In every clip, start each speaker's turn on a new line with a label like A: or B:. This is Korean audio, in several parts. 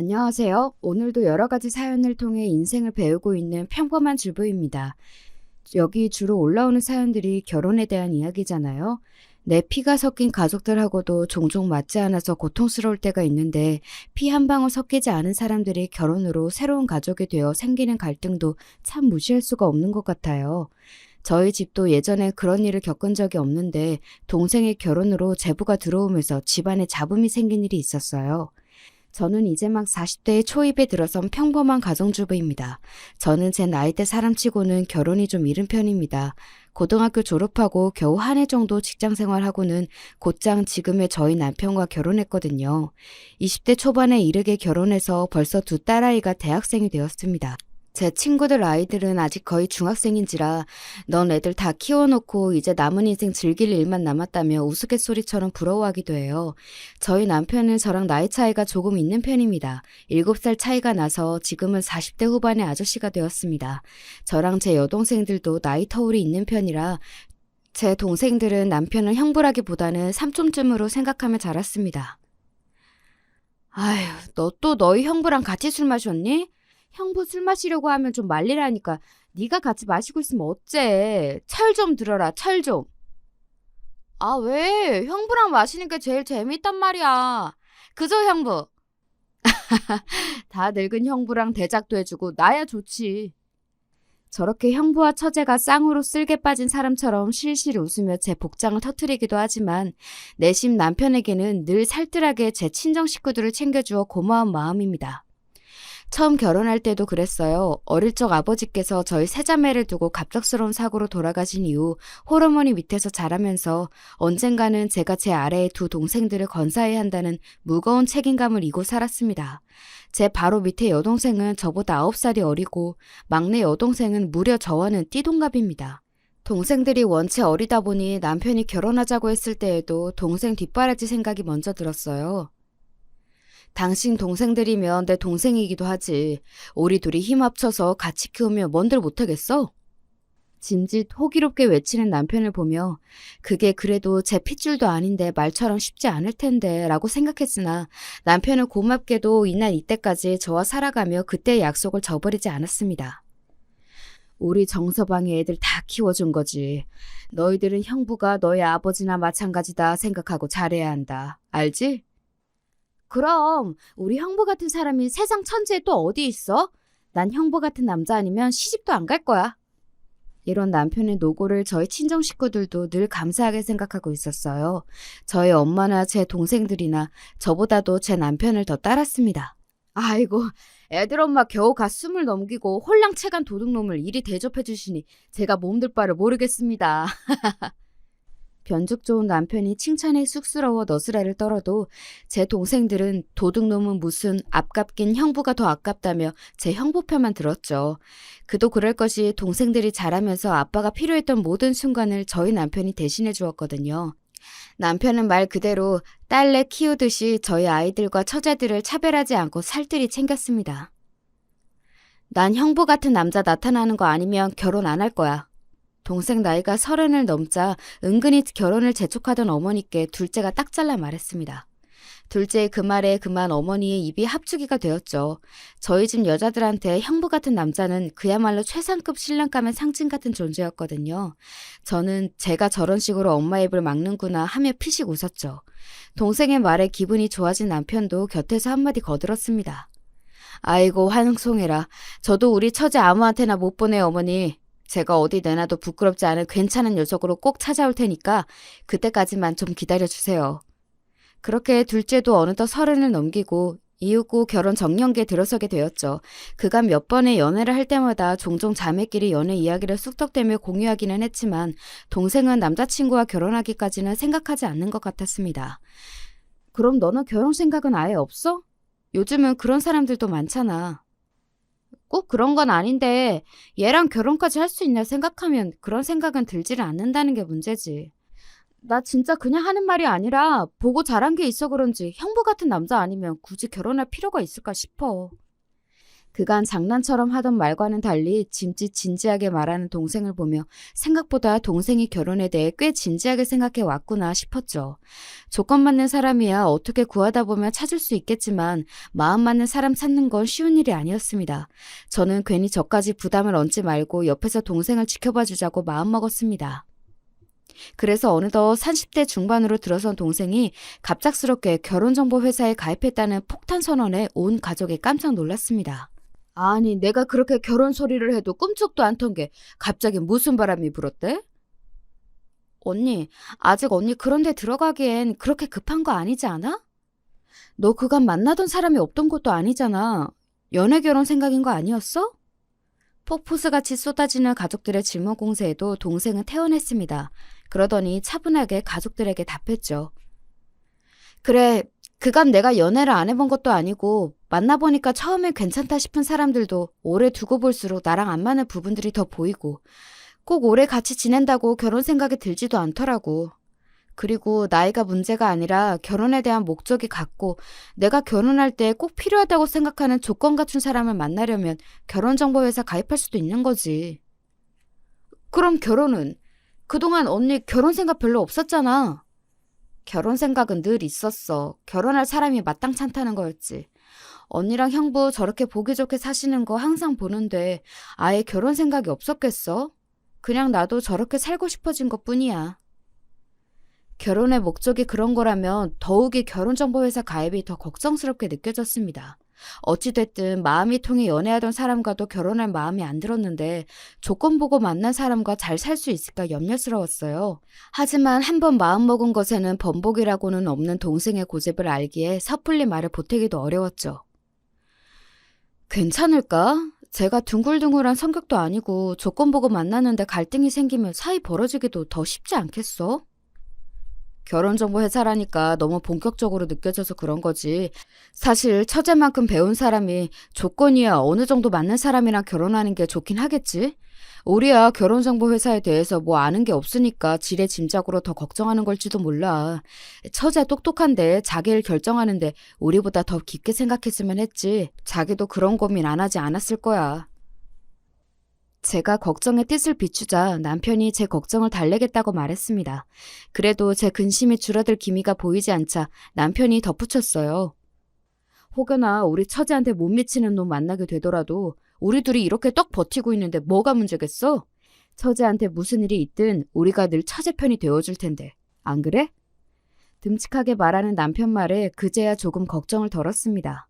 A: 안녕하세요. 오늘도 여러 가지 사연을 통해 인생을 배우고 있는 평범한 주부입니다. 여기 주로 올라오는 사연들이 결혼에 대한 이야기잖아요. 내 피가 섞인 가족들하고도 종종 맞지 않아서 고통스러울 때가 있는데 피 한 방울 섞이지 않은 사람들이 결혼으로 새로운 가족이 되어 생기는 갈등도 참 무시할 수가 없는 것 같아요. 저희 집도 예전에 그런 일을 겪은 적이 없는데 동생의 결혼으로 제부가 들어오면서 집안에 잡음이 생긴 일이 있었어요. 저는 이제 막 40대의 초입에 들어선 평범한 가정주부입니다. 저는 제 나이대 사람치고는 결혼이 좀 이른 편입니다. 고등학교 졸업하고 겨우 한 해 정도 직장 생활하고는 곧장 지금의 저희 남편과 결혼했거든요. 20대 초반에 이르게 결혼해서 벌써 두 딸아이가 대학생이 되었습니다. 제 친구들 아이들은 아직 거의 중학생인지라 넌 애들 다 키워놓고 이제 남은 인생 즐길 일만 남았다며 우스갯소리처럼 부러워하기도 해요. 저희 남편은 저랑 나이 차이가 조금 있는 편입니다. 7살 차이가 나서 지금은 40대 후반의 아저씨가 되었습니다. 저랑 제 여동생들도 나이 터울이 있는 편이라 제 동생들은 남편을 형부라기보다는 삼촌쯤으로 생각하며 자랐습니다. 아휴, 너 또 너희 형부랑 같이 술 마셨니? 형부 술 마시려고 하면 좀 말리라니까. 네가 같이 마시고 있으면 어째. 철 좀 들어라, 철 좀. 아, 왜? 형부랑 마시는 게 제일 재밌단 말이야. 그죠, 형부? 다 늙은 형부랑 대작도 해주고 나야 좋지. 저렇게 형부와 처제가 쌍으로 쓸개 빠진 사람처럼 실실 웃으며 제 복장을 터뜨리기도 하지만 내심 남편에게는 늘 살뜰하게 제 친정 식구들을 챙겨주어 고마운 마음입니다. 처음 결혼할 때도 그랬어요. 어릴 적 아버지께서 저희 세자매를 두고 갑작스러운 사고로 돌아가신 이후 홀어머니 밑에서 자라면서 언젠가는 제가 제 아래의 두 동생들을 건사해야 한다는 무거운 책임감을 이고 살았습니다. 제 바로 밑에 여동생은 저보다 9살이 어리고 막내 여동생은 무려 저와는 띠동갑입니다. 동생들이 원체 어리다 보니 남편이 결혼하자고 했을 때에도 동생 뒷바라지 생각이 먼저 들었어요. 당신 동생들이면 내 동생이기도 하지. 우리 둘이 힘 합쳐서 같이 키우면 뭔들 못하겠어? 짐짓 호기롭게 외치는 남편을 보며 그게 그래도 제 핏줄도 아닌데 말처럼 쉽지 않을 텐데 라고 생각했으나 남편은 고맙게도 이날 이때까지 저와 살아가며 그때의 약속을 저버리지 않았습니다. 우리 정서방이 애들 다 키워준 거지. 너희들은 형부가 너희 아버지나 마찬가지다 생각하고 잘해야 한다. 알지? 그럼 우리 형부 같은 사람이 세상 천지에 또 어디 있어? 난 형부 같은 남자 아니면 시집도 안 갈 거야. 이런 남편의 노고를 저희 친정 식구들도 늘 감사하게 생각하고 있었어요. 저희 엄마나 제 동생들이나 저보다도 제 남편을 더 따랐습니다. 아이고, 애들 엄마 겨우 갓 20 넘기고 홀랑채간 도둑놈을 이리 대접해 주시니 제가 몸둘 바를 모르겠습니다. 변죽 좋은 남편이 칭찬에 쑥스러워 너스레를 떨어도 제 동생들은 도둑놈은 무슨 앞값긴 형부가 더 아깝다며 제 형부 편만 들었죠. 그도 그럴 것이 동생들이 자라면서 아빠가 필요했던 모든 순간을 저희 남편이 대신해 주었거든요. 남편은 말 그대로 딸내 키우듯이 저희 아이들과 처제들을 차별하지 않고 살뜰히 챙겼습니다. 난 형부 같은 남자 나타나는 거 아니면 결혼 안 할 거야. 동생 나이가 30을 넘자 은근히 결혼을 재촉하던 어머니께 둘째가 딱 잘라 말했습니다. 둘째의 그 말에 그만 어머니의 입이 합주기가 되었죠. 저희 집 여자들한테 형부 같은 남자는 그야말로 최상급 신랑감의 상징 같은 존재였거든요. 저는 제가 저런 식으로 엄마 입을 막는구나 하며 피식 웃었죠. 동생의 말에 기분이 좋아진 남편도 곁에서 한마디 거들었습니다. 아이고 환송해라. 저도 우리 처제 아무한테나 못 보내 어머니. 제가 어디 내놔도 부끄럽지 않은 괜찮은 녀석으로 꼭 찾아올 테니까 그때까지만 좀 기다려주세요. 그렇게 둘째도 어느덧 30을 넘기고 이윽고 결혼 정년기에 들어서게 되었죠. 그간 몇 번의 연애를 할 때마다 종종 자매끼리 연애 이야기를 쑥덕대며 공유하기는 했지만 동생은 남자친구와 결혼하기까지는 생각하지 않는 것 같았습니다. 그럼 너는 결혼 생각은 아예 없어? 요즘은 그런 사람들도 많잖아. 꼭 그런 건 아닌데 얘랑 결혼까지 할 수 있나 생각하면 그런 생각은 들지를 않는다는 게 문제지. 나 진짜 그냥 하는 말이 아니라 보고 자란 게 있어 그런지 형부 같은 남자 아니면 굳이 결혼할 필요가 있을까 싶어. 그간 장난처럼 하던 말과는 달리 짐짓 진지하게 말하는 동생을 보며 생각보다 동생이 결혼에 대해 꽤 진지하게 생각해 왔구나 싶었죠. 조건 맞는 사람이야 어떻게 구하다 보면 찾을 수 있겠지만 마음 맞는 사람 찾는 건 쉬운 일이 아니었습니다. 저는 괜히 저까지 부담을 얹지 말고 옆에서 동생을 지켜봐 주자고 마음먹었습니다. 그래서 어느덧 30대 중반으로 들어선 동생이 갑작스럽게 결혼정보회사에 가입했다는 폭탄 선언에 온 가족이 깜짝 놀랐습니다. 아니, 내가 그렇게 결혼 소리를 해도 꿈쩍도 안 턴 게 갑자기 무슨 바람이 불었대? 언니, 아직 언니 그런 데 들어가기엔 그렇게 급한 거 아니지 않아? 너 그간 만나던 사람이 없던 것도 아니잖아. 연애 결혼 생각인 거 아니었어? 폭포수같이 쏟아지는 가족들의 질문 공세에도 동생은 태어났습니다. 그러더니 차분하게 가족들에게 답했죠. 그래, 그간 내가 연애를 안 해본 것도 아니고 만나보니까 처음엔 괜찮다 싶은 사람들도 오래 두고 볼수록 나랑 안 맞는 부분들이 더 보이고 꼭 오래 같이 지낸다고 결혼 생각이 들지도 않더라고. 그리고 나이가 문제가 아니라 결혼에 대한 목적이 같고 내가 결혼할 때 꼭 필요하다고 생각하는 조건 갖춘 사람을 만나려면 결혼정보회사 가입할 수도 있는 거지. 그럼 결혼은? 그동안 언니 결혼 생각 별로 없었잖아. 결혼 생각은 늘 있었어. 결혼할 사람이 마땅찮다는 거였지. 언니랑 형부 저렇게 보기 좋게 사시는 거 항상 보는데 아예 결혼 생각이 없었겠어? 그냥 나도 저렇게 살고 싶어진 것뿐이야. 결혼의 목적이 그런 거라면 더욱이 결혼정보회사 가입이 더 걱정스럽게 느껴졌습니다. 어찌됐든 마음이 통해 연애하던 사람과도 결혼할 마음이 안 들었는데 조건 보고 만난 사람과 잘 살 수 있을까 염려스러웠어요. 하지만 한번 마음먹은 것에는 번복이라고는 없는 동생의 고집을 알기에 섣불리 말을 보태기도 어려웠죠. 괜찮을까? 제가 둥글둥글한 성격도 아니고 조건 보고 만났는데 갈등이 생기면 사이 벌어지기도 더 쉽지 않겠어? 결혼정보 회사라니까 너무 본격적으로 느껴져서 그런 거지. 사실 처제만큼 배운 사람이 조건이야 어느 정도 맞는 사람이랑 결혼하는 게 좋긴 하겠지. 우리야 결혼정보 회사에 대해서 뭐 아는 게 없으니까 지레 짐작으로 더 걱정하는 걸지도 몰라. 처제 똑똑한데 자기 일 결정하는데 우리보다 더 깊게 생각했으면 했지. 자기도 그런 고민 안 하지 않았을 거야. 제가 걱정의 뜻을 비추자 남편이 제 걱정을 달래겠다고 말했습니다. 그래도 제 근심이 줄어들 기미가 보이지 않자 남편이 덧붙였어요. 혹여나 우리 처제한테 못 미치는 놈 만나게 되더라도 우리 둘이 이렇게 떡 버티고 있는데 뭐가 문제겠어? 처제한테 무슨 일이 있든 우리가 늘 처제 편이 되어줄 텐데. 안 그래? 듬직하게 말하는 남편 말에 그제야 조금 걱정을 덜었습니다.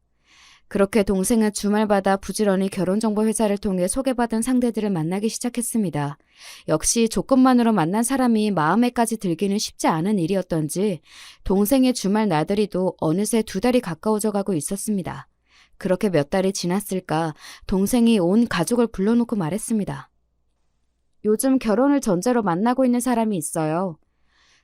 A: 그렇게 동생은 주말마다 부지런히 결혼정보회사를 통해 소개받은 상대들을 만나기 시작했습니다. 역시 조건만으로 만난 사람이 마음에까지 들기는 쉽지 않은 일이었던지 동생의 주말 나들이도 어느새 2달이 가까워져 가고 있었습니다. 그렇게 몇 달이 지났을까 동생이 온 가족을 불러놓고 말했습니다. 요즘 결혼을 전제로 만나고 있는 사람이 있어요.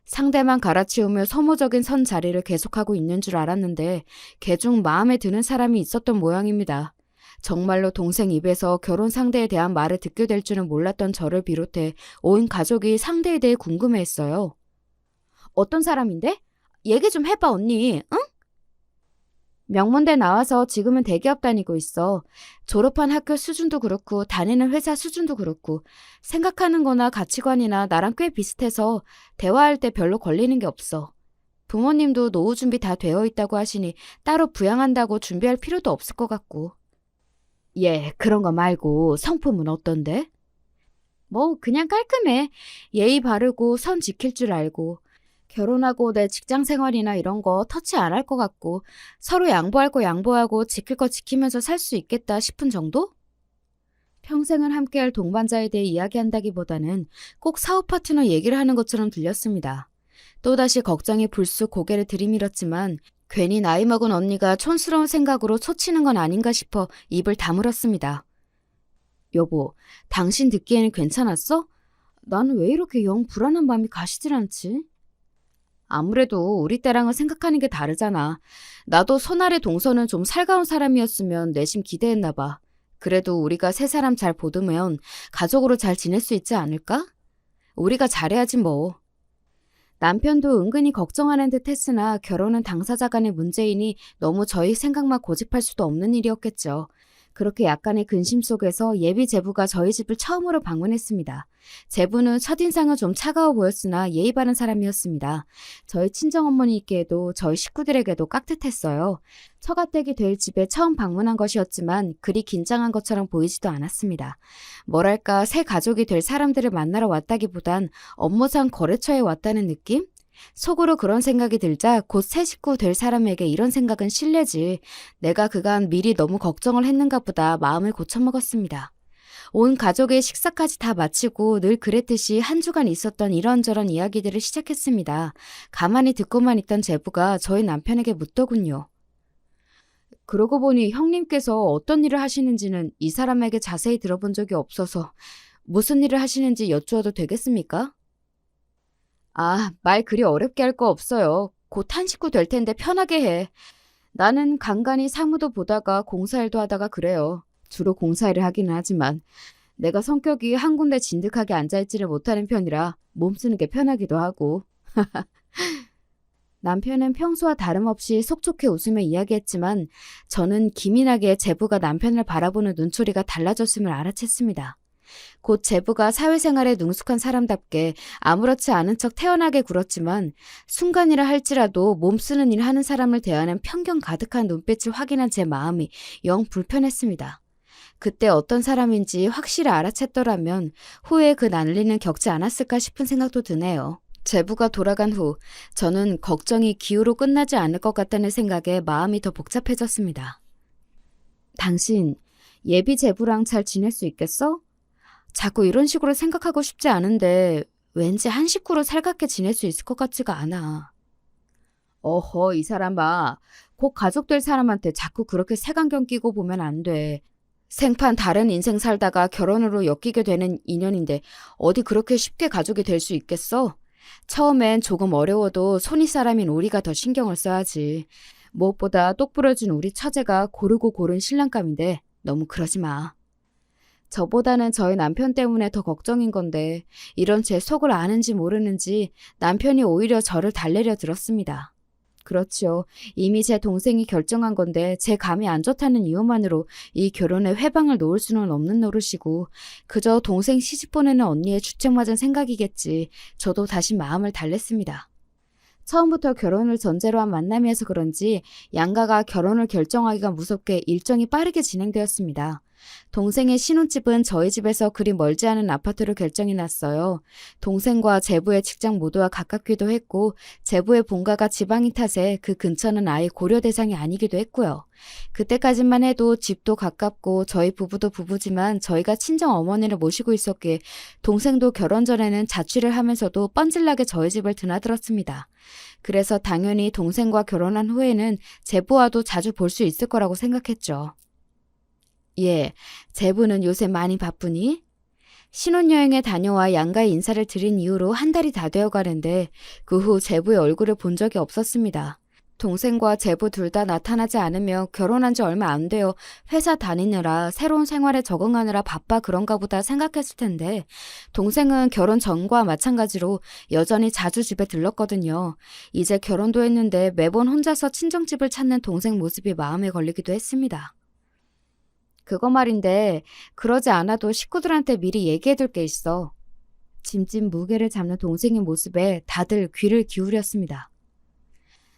A: 상대만 갈아치우며 소모적인 선 자리를 계속하고 있는 줄 알았는데 개중 마음에 드는 사람이 있었던 모양입니다. 정말로 동생 입에서 결혼 상대에 대한 말을 듣게 될 줄은 몰랐던 저를 비롯해 온 가족이 상대에 대해 궁금해했어요. 어떤 사람인데? 얘기 좀 해봐 언니, 응? 명문대 나와서 지금은 대기업 다니고 있어. 졸업한 학교 수준도 그렇고 다니는 회사 수준도 그렇고 생각하는 거나 가치관이나 나랑 꽤 비슷해서 대화할 때 별로 걸리는 게 없어. 부모님도 노후 준비 다 되어 있다고 하시니 따로 부양한다고 준비할 필요도 없을 것 같고. 예, 그런 거 말고 성품은 어떤데? 뭐 그냥 깔끔해. 예의 바르고 선 지킬 줄 알고. 결혼하고 내 직장 생활이나 이런 거 터치 안 할 것 같고 서로 양보할 거 양보하고 지킬 거 지키면서 살 수 있겠다 싶은 정도? 평생을 함께할 동반자에 대해 이야기한다기보다는 꼭 사업 파트너 얘기를 하는 것처럼 들렸습니다. 또다시 걱정이 불쑥 고개를 들이밀었지만 괜히 나이 먹은 언니가 촌스러운 생각으로 초치는 건 아닌가 싶어 입을 다물었습니다. 여보, 당신 듣기에는 괜찮았어? 나는 왜 이렇게 영 불안한 마음이 가시질 않지? 아무래도 우리 때랑은 생각하는 게 다르잖아. 나도 손아래 동서는 좀 살가운 사람이었으면 내심 기대했나 봐. 그래도 우리가 세 사람 잘 보듬으면 가족으로 잘 지낼 수 있지 않을까? 우리가 잘해야지 뭐. 남편도 은근히 걱정하는 듯 했으나 결혼은 당사자 간의 문제이니 너무 저희 생각만 고집할 수도 없는 일이었겠죠. 그렇게 약간의 근심 속에서 예비 제부가 저희 집을 처음으로 방문했습니다. 제부는 첫인상은 좀 차가워 보였으나 예의 바른 사람이었습니다. 저희 친정어머니께도 저희 식구들에게도 깍듯했어요. 처가댁이 될 집에 처음 방문한 것이었지만 그리 긴장한 것처럼 보이지도 않았습니다. 뭐랄까 새 가족이 될 사람들을 만나러 왔다기보단 업무상 거래처에 왔다는 느낌? 속으로 그런 생각이 들자 곧 새 식구 될 사람에게 이런 생각은 실례지. 내가 그간 미리 너무 걱정을 했는가 보다 마음을 고쳐먹었습니다. 온 가족의 식사까지 다 마치고 늘 그랬듯이 한 주간 있었던 이런저런 이야기들을 시작했습니다. 가만히 듣고만 있던 제부가 저희 남편에게 묻더군요. 그러고 보니 형님께서 어떤 일을 하시는지는 이 사람에게 자세히 들어본 적이 없어서 무슨 일을 하시는지 여쭈어도 되겠습니까? 아, 말 그리 어렵게 할 거 없어요. 곧 한 식구 될 텐데 편하게 해. 나는 간간히 사무도 보다가 공사일도 하다가 그래요. 주로 공사일을 하기는 하지만 내가 성격이 한 군데 진득하게 앉아있지를 못하는 편이라 몸 쓰는 게 편하기도 하고. 남편은 평소와 다름없이 속좋게 웃으며 이야기했지만 저는 기민하게 제부가 남편을 바라보는 눈초리가 달라졌음을 알아챘습니다. 곧 제부가 사회생활에 능숙한 사람답게 아무렇지 않은 척 태연하게 굴었지만 순간이라 할지라도 몸 쓰는 일 하는 사람을 대하는 편견 가득한 눈빛을 확인한 제 마음이 영 불편했습니다. 그때 어떤 사람인지 확실히 알아챘더라면 후에 그 난리는 겪지 않았을까 싶은 생각도 드네요. 제부가 돌아간 후 저는 걱정이 기우로 끝나지 않을 것 같다는 생각에 마음이 더 복잡해졌습니다. 당신 예비 제부랑 잘 지낼 수 있겠어? 자꾸 이런 식으로 생각하고 싶지 않은데 왠지 한 식구로 살갑게 지낼 수 있을 것 같지가 않아. 어허, 이 사람아. 곧 가족 될 사람한테 자꾸 그렇게 색안경 끼고 보면 안 돼. 생판 다른 인생 살다가 결혼으로 엮이게 되는 인연인데 어디 그렇게 쉽게 가족이 될 수 있겠어? 처음엔 조금 어려워도 손윗 사람인 우리가 더 신경을 써야지. 무엇보다 똑부러진 우리 처제가 고르고 고른 신랑감인데 너무 그러지 마. 저보다는 저희 남편 때문에 더 걱정인 건데 이런 제 속을 아는지 모르는지 남편이 오히려 저를 달래려 들었습니다. 그렇죠. 이미 제 동생이 결정한 건데 제 감이 안 좋다는 이유만으로 이 결혼에 회방을 놓을 수는 없는 노릇이고 그저 동생 시집 보내는 언니의 주책맞은 생각이겠지. 저도 다시 마음을 달랬습니다. 처음부터 결혼을 전제로 한 만남이어서 그런지 양가가 결혼을 결정하기가 무섭게 일정이 빠르게 진행되었습니다. 동생의 신혼집은 저희 집에서 그리 멀지 않은 아파트로 결정이 났어요. 동생과 제부의 직장 모두와 가깝기도 했고 제부의 본가가 지방인 탓에 그 근처는 아예 고려 대상이 아니기도 했고요. 그때까지만 해도 집도 가깝고 저희 부부도 부부지만 저희가 친정 어머니를 모시고 있었기에 동생도 결혼 전에는 자취를 하면서도 뻔질나게 저희 집을 드나들었습니다. 그래서 당연히 동생과 결혼한 후에는 제부와도 자주 볼 수 있을 거라고 생각했죠. 예, 제부는 요새 많이 바쁘니? 신혼여행에 다녀와 양가의 인사를 드린 이후로 한 달이 다 되어 가는데 그 후 제부의 얼굴을 본 적이 없었습니다. 동생과 제부 둘 다 나타나지 않으며 결혼한 지 얼마 안 되어 회사 다니느라 새로운 생활에 적응하느라 바빠 그런가 보다 생각했을 텐데 동생은 결혼 전과 마찬가지로 여전히 자주 집에 들렀거든요. 이제 결혼도 했는데 매번 혼자서 친정집을 찾는 동생 모습이 마음에 걸리기도 했습니다. 그거 말인데 그러지 않아도 식구들한테 미리 얘기해둘 게 있어. 짐짓 무게를 잡는 동생의 모습에 다들 귀를 기울였습니다.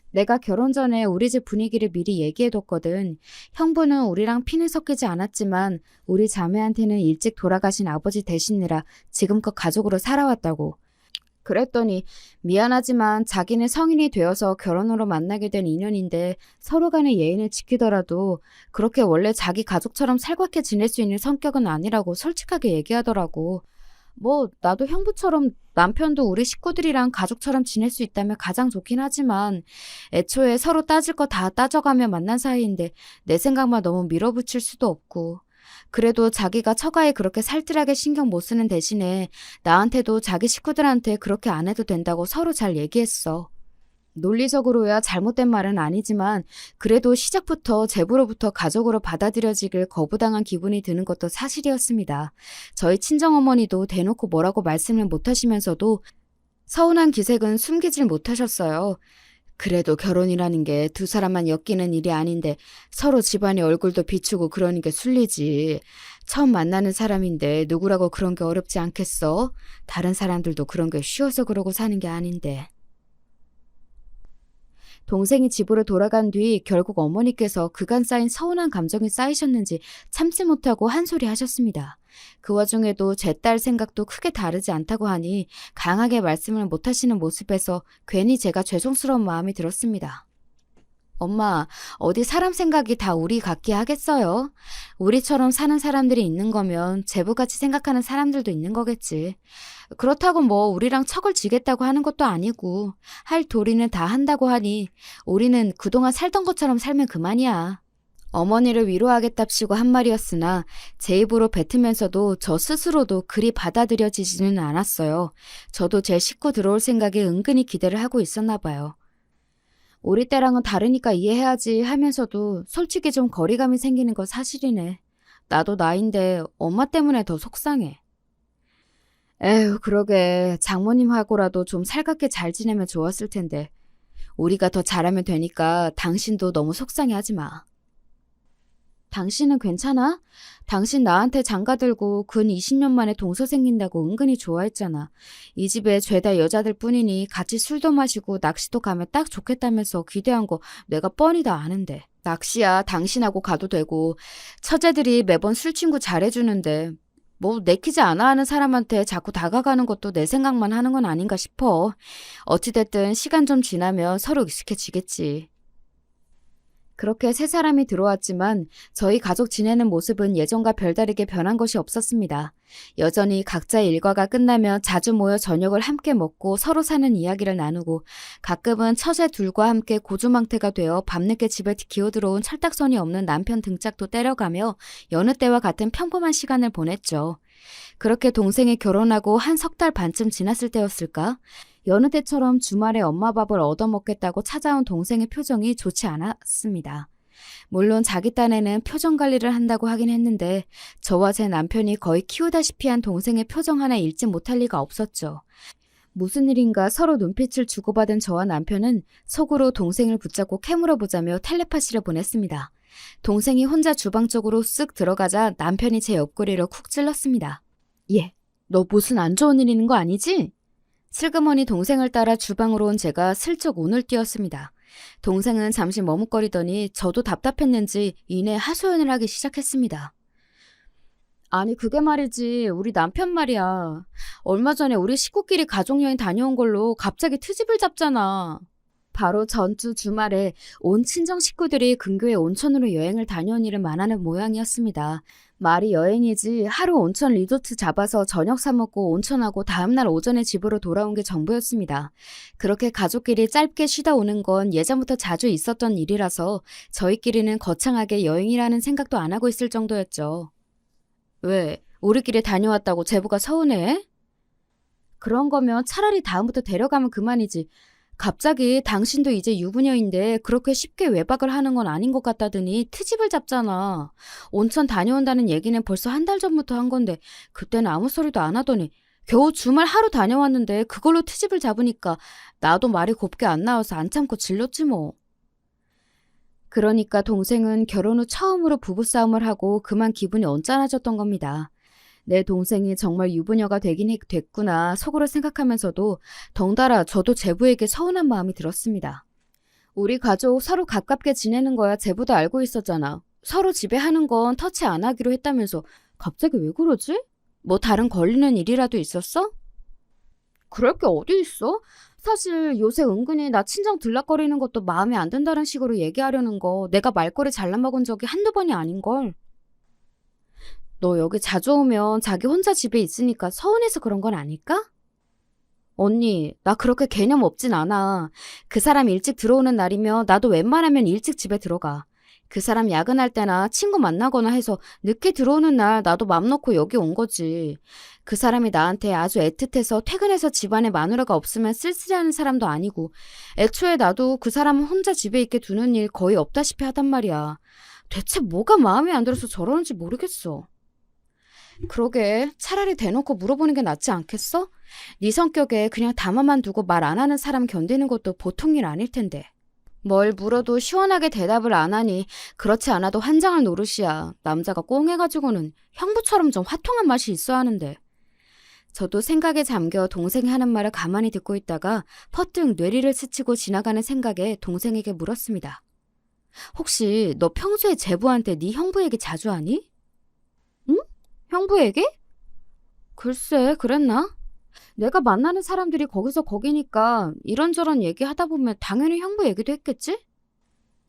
A: 내가 결혼 전에 우리 집 분위기를 미리 얘기해뒀거든. 형부는 우리랑 피는 섞이지 않았지만 우리 자매한테는 일찍 돌아가신 아버지 되시느라 지금껏 가족으로 살아왔다고. 그랬더니 미안하지만 자기는 성인이 되어서 결혼으로 만나게 된 인연인데 서로 간의 예의는 지키더라도 그렇게 원래 자기 가족처럼 살갑게 지낼 수 있는 성격은 아니라고 솔직하게 얘기하더라고. 뭐 나도 형부처럼 남편도 우리 식구들이랑 가족처럼 지낼 수 있다면 가장 좋긴 하지만 애초에 서로 따질 거 다 따져가며 만난 사이인데 내 생각만 너무 밀어붙일 수도 없고 그래도 자기가 처가에 그렇게 살뜰하게 신경 못 쓰는 대신에 나한테도 자기 식구들한테 그렇게 안 해도 된다고 서로 잘 얘기했어. 논리적으로야 잘못된 말은 아니지만 그래도 시작부터 제부로부터 가족으로 받아들여지길 거부당한 기분이 드는 것도 사실이었습니다. 저희 친정어머니도 대놓고 뭐라고 말씀을 못하시면서도 서운한 기색은 숨기질 못하셨어요. 그래도 결혼이라는 게 두 사람만 엮이는 일이 아닌데 서로 집안의 얼굴도 비추고 그러는 게 순리지. 처음 만나는 사람인데 누구라고 그런 게 어렵지 않겠어? 다른 사람들도 그런 게 쉬워서 그러고 사는 게 아닌데. 동생이 집으로 돌아간 뒤 결국 어머니께서 그간 쌓인 서운한 감정이 쌓이셨는지 참지 못하고 한 소리 하셨습니다. 그 와중에도 제 딸 생각도 크게 다르지 않다고 하니 강하게 말씀을 못 하시는 모습에서 괜히 제가 죄송스러운 마음이 들었습니다. 엄마, 어디 사람 생각이 다 우리 같게 하겠어요? 우리처럼 사는 사람들이 있는 거면 제부같이 생각하는 사람들도 있는 거겠지. 그렇다고 뭐 우리랑 척을 지겠다고 하는 것도 아니고 할 도리는 다 한다고 하니 우리는 그동안 살던 것처럼 살면 그만이야. 어머니를 위로하겠답시고 한 말이었으나 제 입으로 뱉으면서도 저 스스로도 그리 받아들여지지는 않았어요. 저도 제 식구 들어올 생각에 은근히 기대를 하고 있었나 봐요. 우리 때랑은 다르니까 이해해야지 하면서도 솔직히 좀 거리감이 생기는 건 사실이네. 나도 나인데 엄마 때문에 더 속상해. 에휴, 그러게. 장모님하고라도 좀 살갑게 잘 지내면 좋았을 텐데. 우리가 더 잘하면 되니까 당신도 너무 속상해하지 마. 당신은 괜찮아? 당신 나한테 장가들고 근 20년 만에 동서 생긴다고 은근히 좋아했잖아. 이 집에 죄다 여자들 뿐이니 같이 술도 마시고 낚시도 가면 딱 좋겠다면서 기대한 거 내가 뻔히 다 아는데. 낚시야 당신하고 가도 되고 처제들이 매번 술친구 잘해주는데 뭐 내키지 않아 하는 사람한테 자꾸 다가가는 것도 내 생각만 하는 건 아닌가 싶어. 어찌됐든 시간 좀 지나면 서로 익숙해지겠지. 그렇게 세 사람이 들어왔지만 저희 가족 지내는 모습은 예전과 별다르게 변한 것이 없었습니다. 여전히 각자의 일과가 끝나면 자주 모여 저녁을 함께 먹고 서로 사는 이야기를 나누고 가끔은 처제 둘과 함께 고주망태가 되어 밤늦게 집에 기어들어온 철딱선이 없는 남편 등짝도 때려가며 여느 때와 같은 평범한 시간을 보냈죠. 그렇게 동생이 결혼하고 한 석 달 반쯤 지났을 때였을까? 여느 때처럼 주말에 엄마 밥을 얻어먹겠다고 찾아온 동생의 표정이 좋지 않았습니다. 물론 자기 딴에는 표정 관리를 한다고 하긴 했는데 저와 제 남편이 거의 키우다시피 한 동생의 표정 하나 읽지 못할 리가 없었죠. 무슨 일인가 서로 눈빛을 주고받은 저와 남편은 속으로 동생을 붙잡고 캐물어보자며 텔레파시를 보냈습니다. 동생이 혼자 주방 쪽으로 쓱 들어가자 남편이 제 옆구리를 쿡 찔렀습니다. 얘, 너 무슨 안 좋은 일 있는 거 아니지? 슬그머니 동생을 따라 주방으로 온 제가 슬쩍 운을 띄웠습니다. 동생은 잠시 머뭇거리더니 저도 답답했는지 이내 하소연을 하기 시작했습니다. 아니 그게 말이지 우리 남편 말이야. 얼마 전에 우리 식구끼리 가족여행 다녀온 걸로 갑자기 트집을 잡잖아. 바로 전주 주말에 온 친정 식구들이 근교의 온천으로 여행을 다녀온 일을 말하는 모양이었습니다. 말이 여행이지 하루 온천 리조트 잡아서 저녁 사 먹고 온천하고 다음날 오전에 집으로 돌아온 게 전부였습니다. 그렇게 가족끼리 짧게 쉬다 오는 건 예전부터 자주 있었던 일이라서 저희끼리는 거창하게 여행이라는 생각도 안 하고 있을 정도였죠. 왜? 우리끼리 다녀왔다고 제부가 서운해? 그런 거면 차라리 다음부터 데려가면 그만이지. 갑자기 당신도 이제 유부녀인데 그렇게 쉽게 외박을 하는 건 아닌 것 같다더니 트집을 잡잖아. 온천 다녀온다는 얘기는 벌써 한 달 전부터 한 건데 그때는 아무 소리도 안 하더니 겨우 주말 하루 다녀왔는데 그걸로 트집을 잡으니까 나도 말이 곱게 안 나와서 안 참고 질렀지 뭐. 그러니까 동생은 결혼 후 처음으로 부부싸움을 하고 그만 기분이 언짢아졌던 겁니다. 내 동생이 정말 유부녀가 되긴 됐구나 속으로 생각하면서도 덩달아 저도 제부에게 서운한 마음이 들었습니다. 우리 가족 서로 가깝게 지내는 거야 제부도 알고 있었잖아. 서로 집에 하는 건 터치 안 하기로 했다면서 갑자기 왜 그러지? 뭐 다른 걸리는 일이라도 있었어? 그럴 게 어디 있어? 사실 요새 은근히 나 친정 들락거리는 것도 마음에 안 든다는 식으로 얘기하려는 거 내가 말꼬리 잘라먹은 적이 한두 번이 아닌걸. 너 여기 자주 오면 자기 혼자 집에 있으니까 서운해서 그런 건 아닐까? 언니, 나 그렇게 개념 없진 않아. 그 사람 일찍 들어오는 날이면 나도 웬만하면 일찍 집에 들어가. 그 사람 야근할 때나 친구 만나거나 해서 늦게 들어오는 날 나도 맘 놓고 여기 온 거지. 그 사람이 나한테 아주 애틋해서 퇴근해서 집안에 마누라가 없으면 쓸쓸해하는 사람도 아니고 애초에 나도 그 사람 혼자 집에 있게 두는 일 거의 없다시피 하단 말이야. 대체 뭐가 마음에 안 들어서 저러는지 모르겠어. 그러게 차라리 대놓고 물어보는 게 낫지 않겠어? 네 성격에 그냥 담아만 두고 말 안 하는 사람 견디는 것도 보통 일 아닐 텐데. 뭘 물어도 시원하게 대답을 안 하니 그렇지 않아도 환장할 노릇이야. 남자가 꽁해가지고는 형부처럼 좀 화통한 맛이 있어야 하는데. 저도 생각에 잠겨 동생이 하는 말을 가만히 듣고 있다가 퍼뜩 뇌리를 스치고 지나가는 생각에 동생에게 물었습니다. 혹시 너 평소에 제부한테 네 형부 얘기 자주 하니? 응? 형부 얘기? 글쎄, 그랬나? 내가 만나는 사람들이 거기서 거기니까 이런저런 얘기하다 보면 당연히 형부 얘기도 했겠지?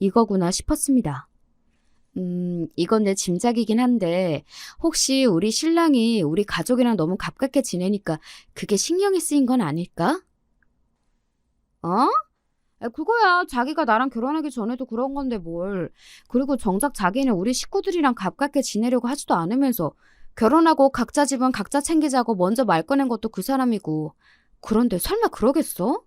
A: 이거구나 싶었습니다. 이건 내 짐작이긴 한데 혹시 우리 신랑이 우리 가족이랑 너무 가깝게 지내니까 그게 신경이 쓰인 건 아닐까? 어? 그거야. 자기가 나랑 결혼하기 전에도 그런 건데 뭘. 그리고 정작 자기는 우리 식구들이랑 가깝게 지내려고 하지도 않으면서 결혼하고 각자 집은 각자 챙기자고 먼저 말 꺼낸 것도 그 사람이고. 그런데 설마 그러겠어?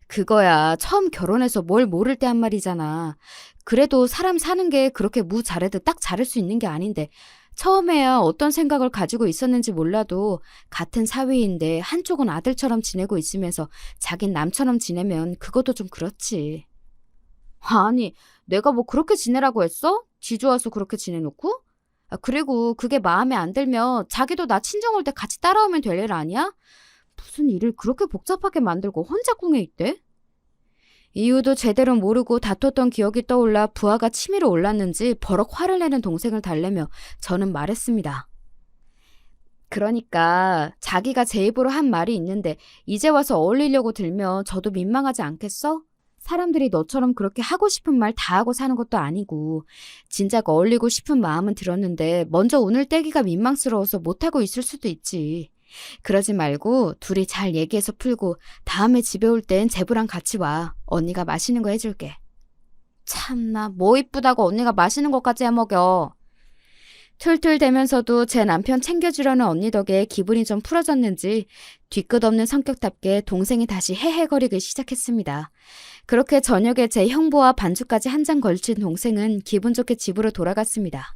A: 그거야. 처음 결혼해서 뭘 모를 때 한 말이잖아. 그래도 사람 사는 게 그렇게 무 잘해도 딱 잘할 수 있는 게 아닌데 처음에야 어떤 생각을 가지고 있었는지 몰라도 같은 사위인데 한쪽은 아들처럼 지내고 있으면서 자긴 남처럼 지내면 그것도 좀 그렇지. 아니, 내가 뭐 그렇게 지내라고 했어? 지 좋아서 그렇게 지내놓고? 그리고 그게 마음에 안 들면 자기도 나 친정 올 때 같이 따라오면 될 일 아니야? 무슨 일을 그렇게 복잡하게 만들고 혼자 궁에 있대? 이유도 제대로 모르고 다퉜던 기억이 떠올라 부하가 치밀어 올랐는지 버럭 화를 내는 동생을 달래며 저는 말했습니다. 그러니까 자기가 제 입으로 한 말이 있는데 이제 와서 어울리려고 들면 저도 민망하지 않겠어? 사람들이 너처럼 그렇게 하고 싶은 말 다 하고 사는 것도 아니고 진작 어울리고 싶은 마음은 들었는데 먼저 운을 떼기가 민망스러워서 못하고 있을 수도 있지. 그러지 말고 둘이 잘 얘기해서 풀고 다음에 집에 올 땐 제부랑 같이 와. 언니가 맛있는 거 해줄게. 참나 뭐 이쁘다고 언니가 맛있는 것까지 해먹여. 툴툴대면서도 제 남편 챙겨주려는 언니 덕에 기분이 좀 풀어졌는지 뒤끝 없는 성격답게 동생이 다시 헤헤거리기 시작했습니다. 그렇게 저녁에 제 형부와 반주까지 한 잔 걸친 동생은 기분 좋게 집으로 돌아갔습니다.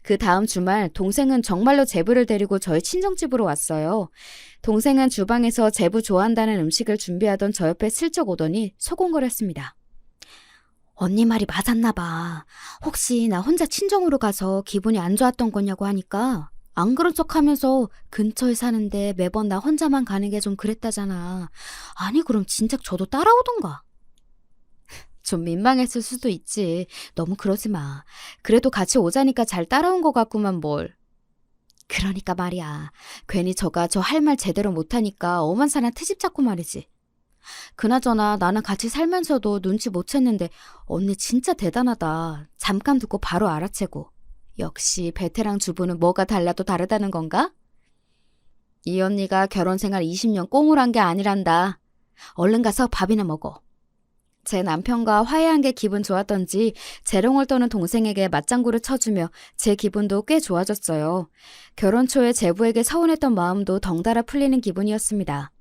A: 그 다음 주말 동생은 정말로 제부를 데리고 저희 친정집으로 왔어요. 동생은 주방에서 제부 좋아한다는 음식을 준비하던 저 옆에 슬쩍 오더니 소곤거렸습니다. 언니 말이 맞았나 봐. 혹시 나 혼자 친정으로 가서 기분이 안 좋았던 거냐고 하니까 안 그런 척하면서 근처에 사는데 매번 나 혼자만 가는 게 좀 그랬다잖아. 아니 그럼 진작 저도 따라오던가. 좀 민망했을 수도 있지. 너무 그러지 마. 그래도 같이 오자니까 잘 따라온 것 같구만 뭘. 그러니까 말이야. 괜히 저가 저 할 말 제대로 못하니까 엄한 사람 트집 잡고 말이지. 그나저나 나는 같이 살면서도 눈치 못 챘는데 언니 진짜 대단하다. 잠깐 듣고 바로 알아채고. 역시 베테랑 주부는 뭐가 달라도 다르다는 건가? 이 언니가 결혼 생활 20년 꽁을 한 게 아니란다. 얼른 가서 밥이나 먹어. 제 남편과 화해한 게 기분 좋았던지 재롱을 떠는 동생에게 맞장구를 쳐주며 제 기분도 꽤 좋아졌어요. 결혼 초에 제부에게 서운했던 마음도 덩달아 풀리는 기분이었습니다.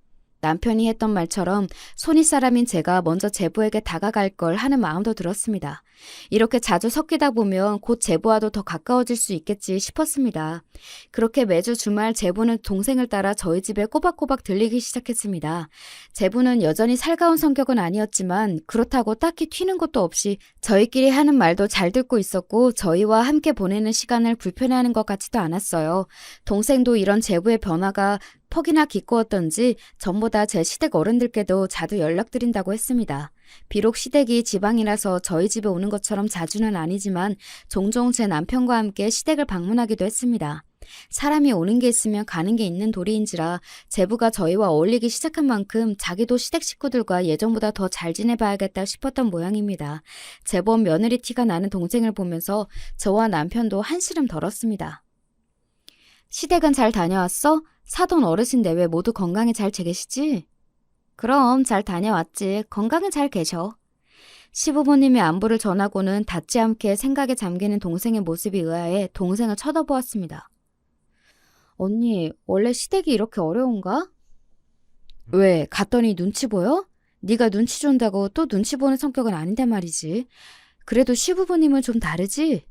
A: 남편이 했던 말처럼 손윗사람인 제가 먼저 제부에게 다가갈 걸 하는 마음도 들었습니다. 이렇게 자주 섞이다 보면 곧 제부와도 더 가까워질 수 있겠지 싶었습니다. 그렇게 매주 주말 제부는 동생을 따라 저희 집에 꼬박꼬박 들리기 시작했습니다. 제부는 여전히 살가운 성격은 아니었지만 그렇다고 딱히 튀는 것도 없이 저희끼리 하는 말도 잘 듣고 있었고 저희와 함께 보내는 시간을 불편해하는 것 같지도 않았어요. 동생도 이런 제부의 변화가 퍽이나 기꺼웠던지 전보다 제 시댁 어른들께도 자주 연락드린다고 했습니다. 비록 시댁이 지방이라서 저희 집에 오는 것처럼 자주는 아니지만 종종 제 남편과 함께 시댁을 방문하기도 했습니다. 사람이 오는 게 있으면 가는 게 있는 도리인지라 제부가 저희와 어울리기 시작한 만큼 자기도 시댁 식구들과 예전보다 더 잘 지내봐야겠다 싶었던 모양입니다. 제법 며느리 티가 나는 동생을 보면서 저와 남편도 한시름 덜었습니다. 시댁은 잘 다녀왔어? 사돈 어르신 내외 모두 건강히 잘 지내시지? 그럼 잘 다녀왔지. 건강히 잘 계셔. 시부모님의 안부를 전하고는 닿지 않게 생각에 잠기는 동생의 모습이 의아해 동생을 쳐다보았습니다. 언니, 원래 시댁이 이렇게 어려운가? 왜, 갔더니 눈치 보여? 네가 눈치 준다고 또 눈치 보는 성격은 아닌데 말이지. 그래도 시부모님은 좀 다르지?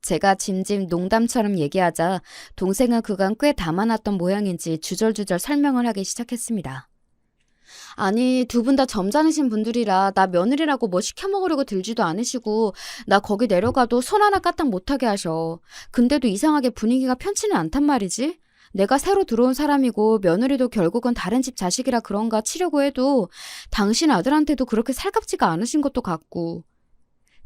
A: 제가 짐짐 농담처럼 얘기하자 동생은 그간 꽤 담아놨던 모양인지 주절주절 설명을 하기 시작했습니다. 아니, 두 분 다 점잖으신 분들이라 나 며느리라고 뭐 시켜 먹으려고 들지도 않으시고 나 거기 내려가도 손 하나 까딱 못하게 하셔. 근데도 이상하게 분위기가 편치는 않단 말이지. 내가 새로 들어온 사람이고 며느리도 결국은 다른 집 자식이라 그런가 치려고 해도 당신 아들한테도 그렇게 살갑지가 않으신 것도 같고.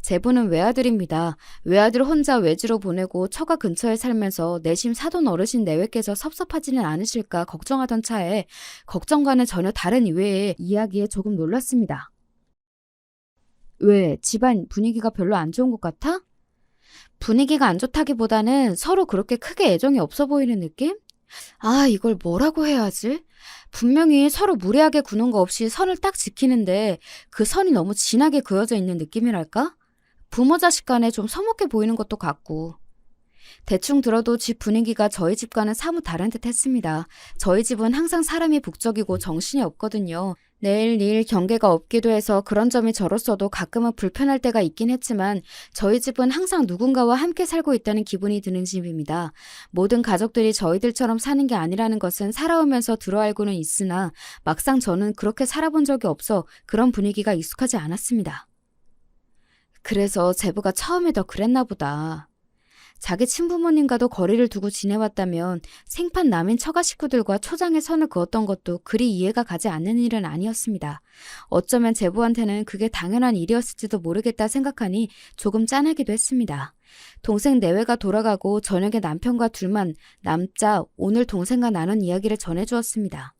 A: 제부는 외아들입니다. 외아들 혼자 외지로 보내고 처가 근처에 살면서 내심 사돈 어르신 내외께서 섭섭하지는 않으실까 걱정하던 차에 걱정과는 전혀 다른 이외의 이야기에 조금 놀랐습니다. 왜? 집안 분위기가 별로 안 좋은 것 같아? 분위기가 안 좋다기보다는 서로 그렇게 크게 애정이 없어 보이는 느낌? 아, 이걸 뭐라고 해야 하지? 분명히 서로 무례하게 구는 거 없이 선을 딱 지키는데 그 선이 너무 진하게 그어져 있는 느낌이랄까? 부모 자식 간에 좀 서먹해 보이는 것도 같고. 대충 들어도 집 분위기가 저희 집과는 사뭇 다른 듯 했습니다. 저희 집은 항상 사람이 북적이고 정신이 없거든요. 내일 일 경계가 없기도 해서 그런 점이 저로서도 가끔은 불편할 때가 있긴 했지만 저희 집은 항상 누군가와 함께 살고 있다는 기분이 드는 집입니다. 모든 가족들이 저희들처럼 사는 게 아니라는 것은 살아오면서 들어알고는 있으나 막상 저는 그렇게 살아본 적이 없어 그런 분위기가 익숙하지 않았습니다. 그래서 제부가 처음에 더 그랬나 보다. 자기 친부모님과도 거리를 두고 지내왔다면 생판 남인 처가 식구들과 초장에 선을 그었던 것도 그리 이해가 가지 않는 일은 아니었습니다. 어쩌면 제부한테는 그게 당연한 일이었을지도 모르겠다 생각하니 조금 짠하기도 했습니다. 동생 내외가 돌아가고 저녁에 남편과 둘만 남자 오늘 동생과 나눈 이야기를 전해주었습니다.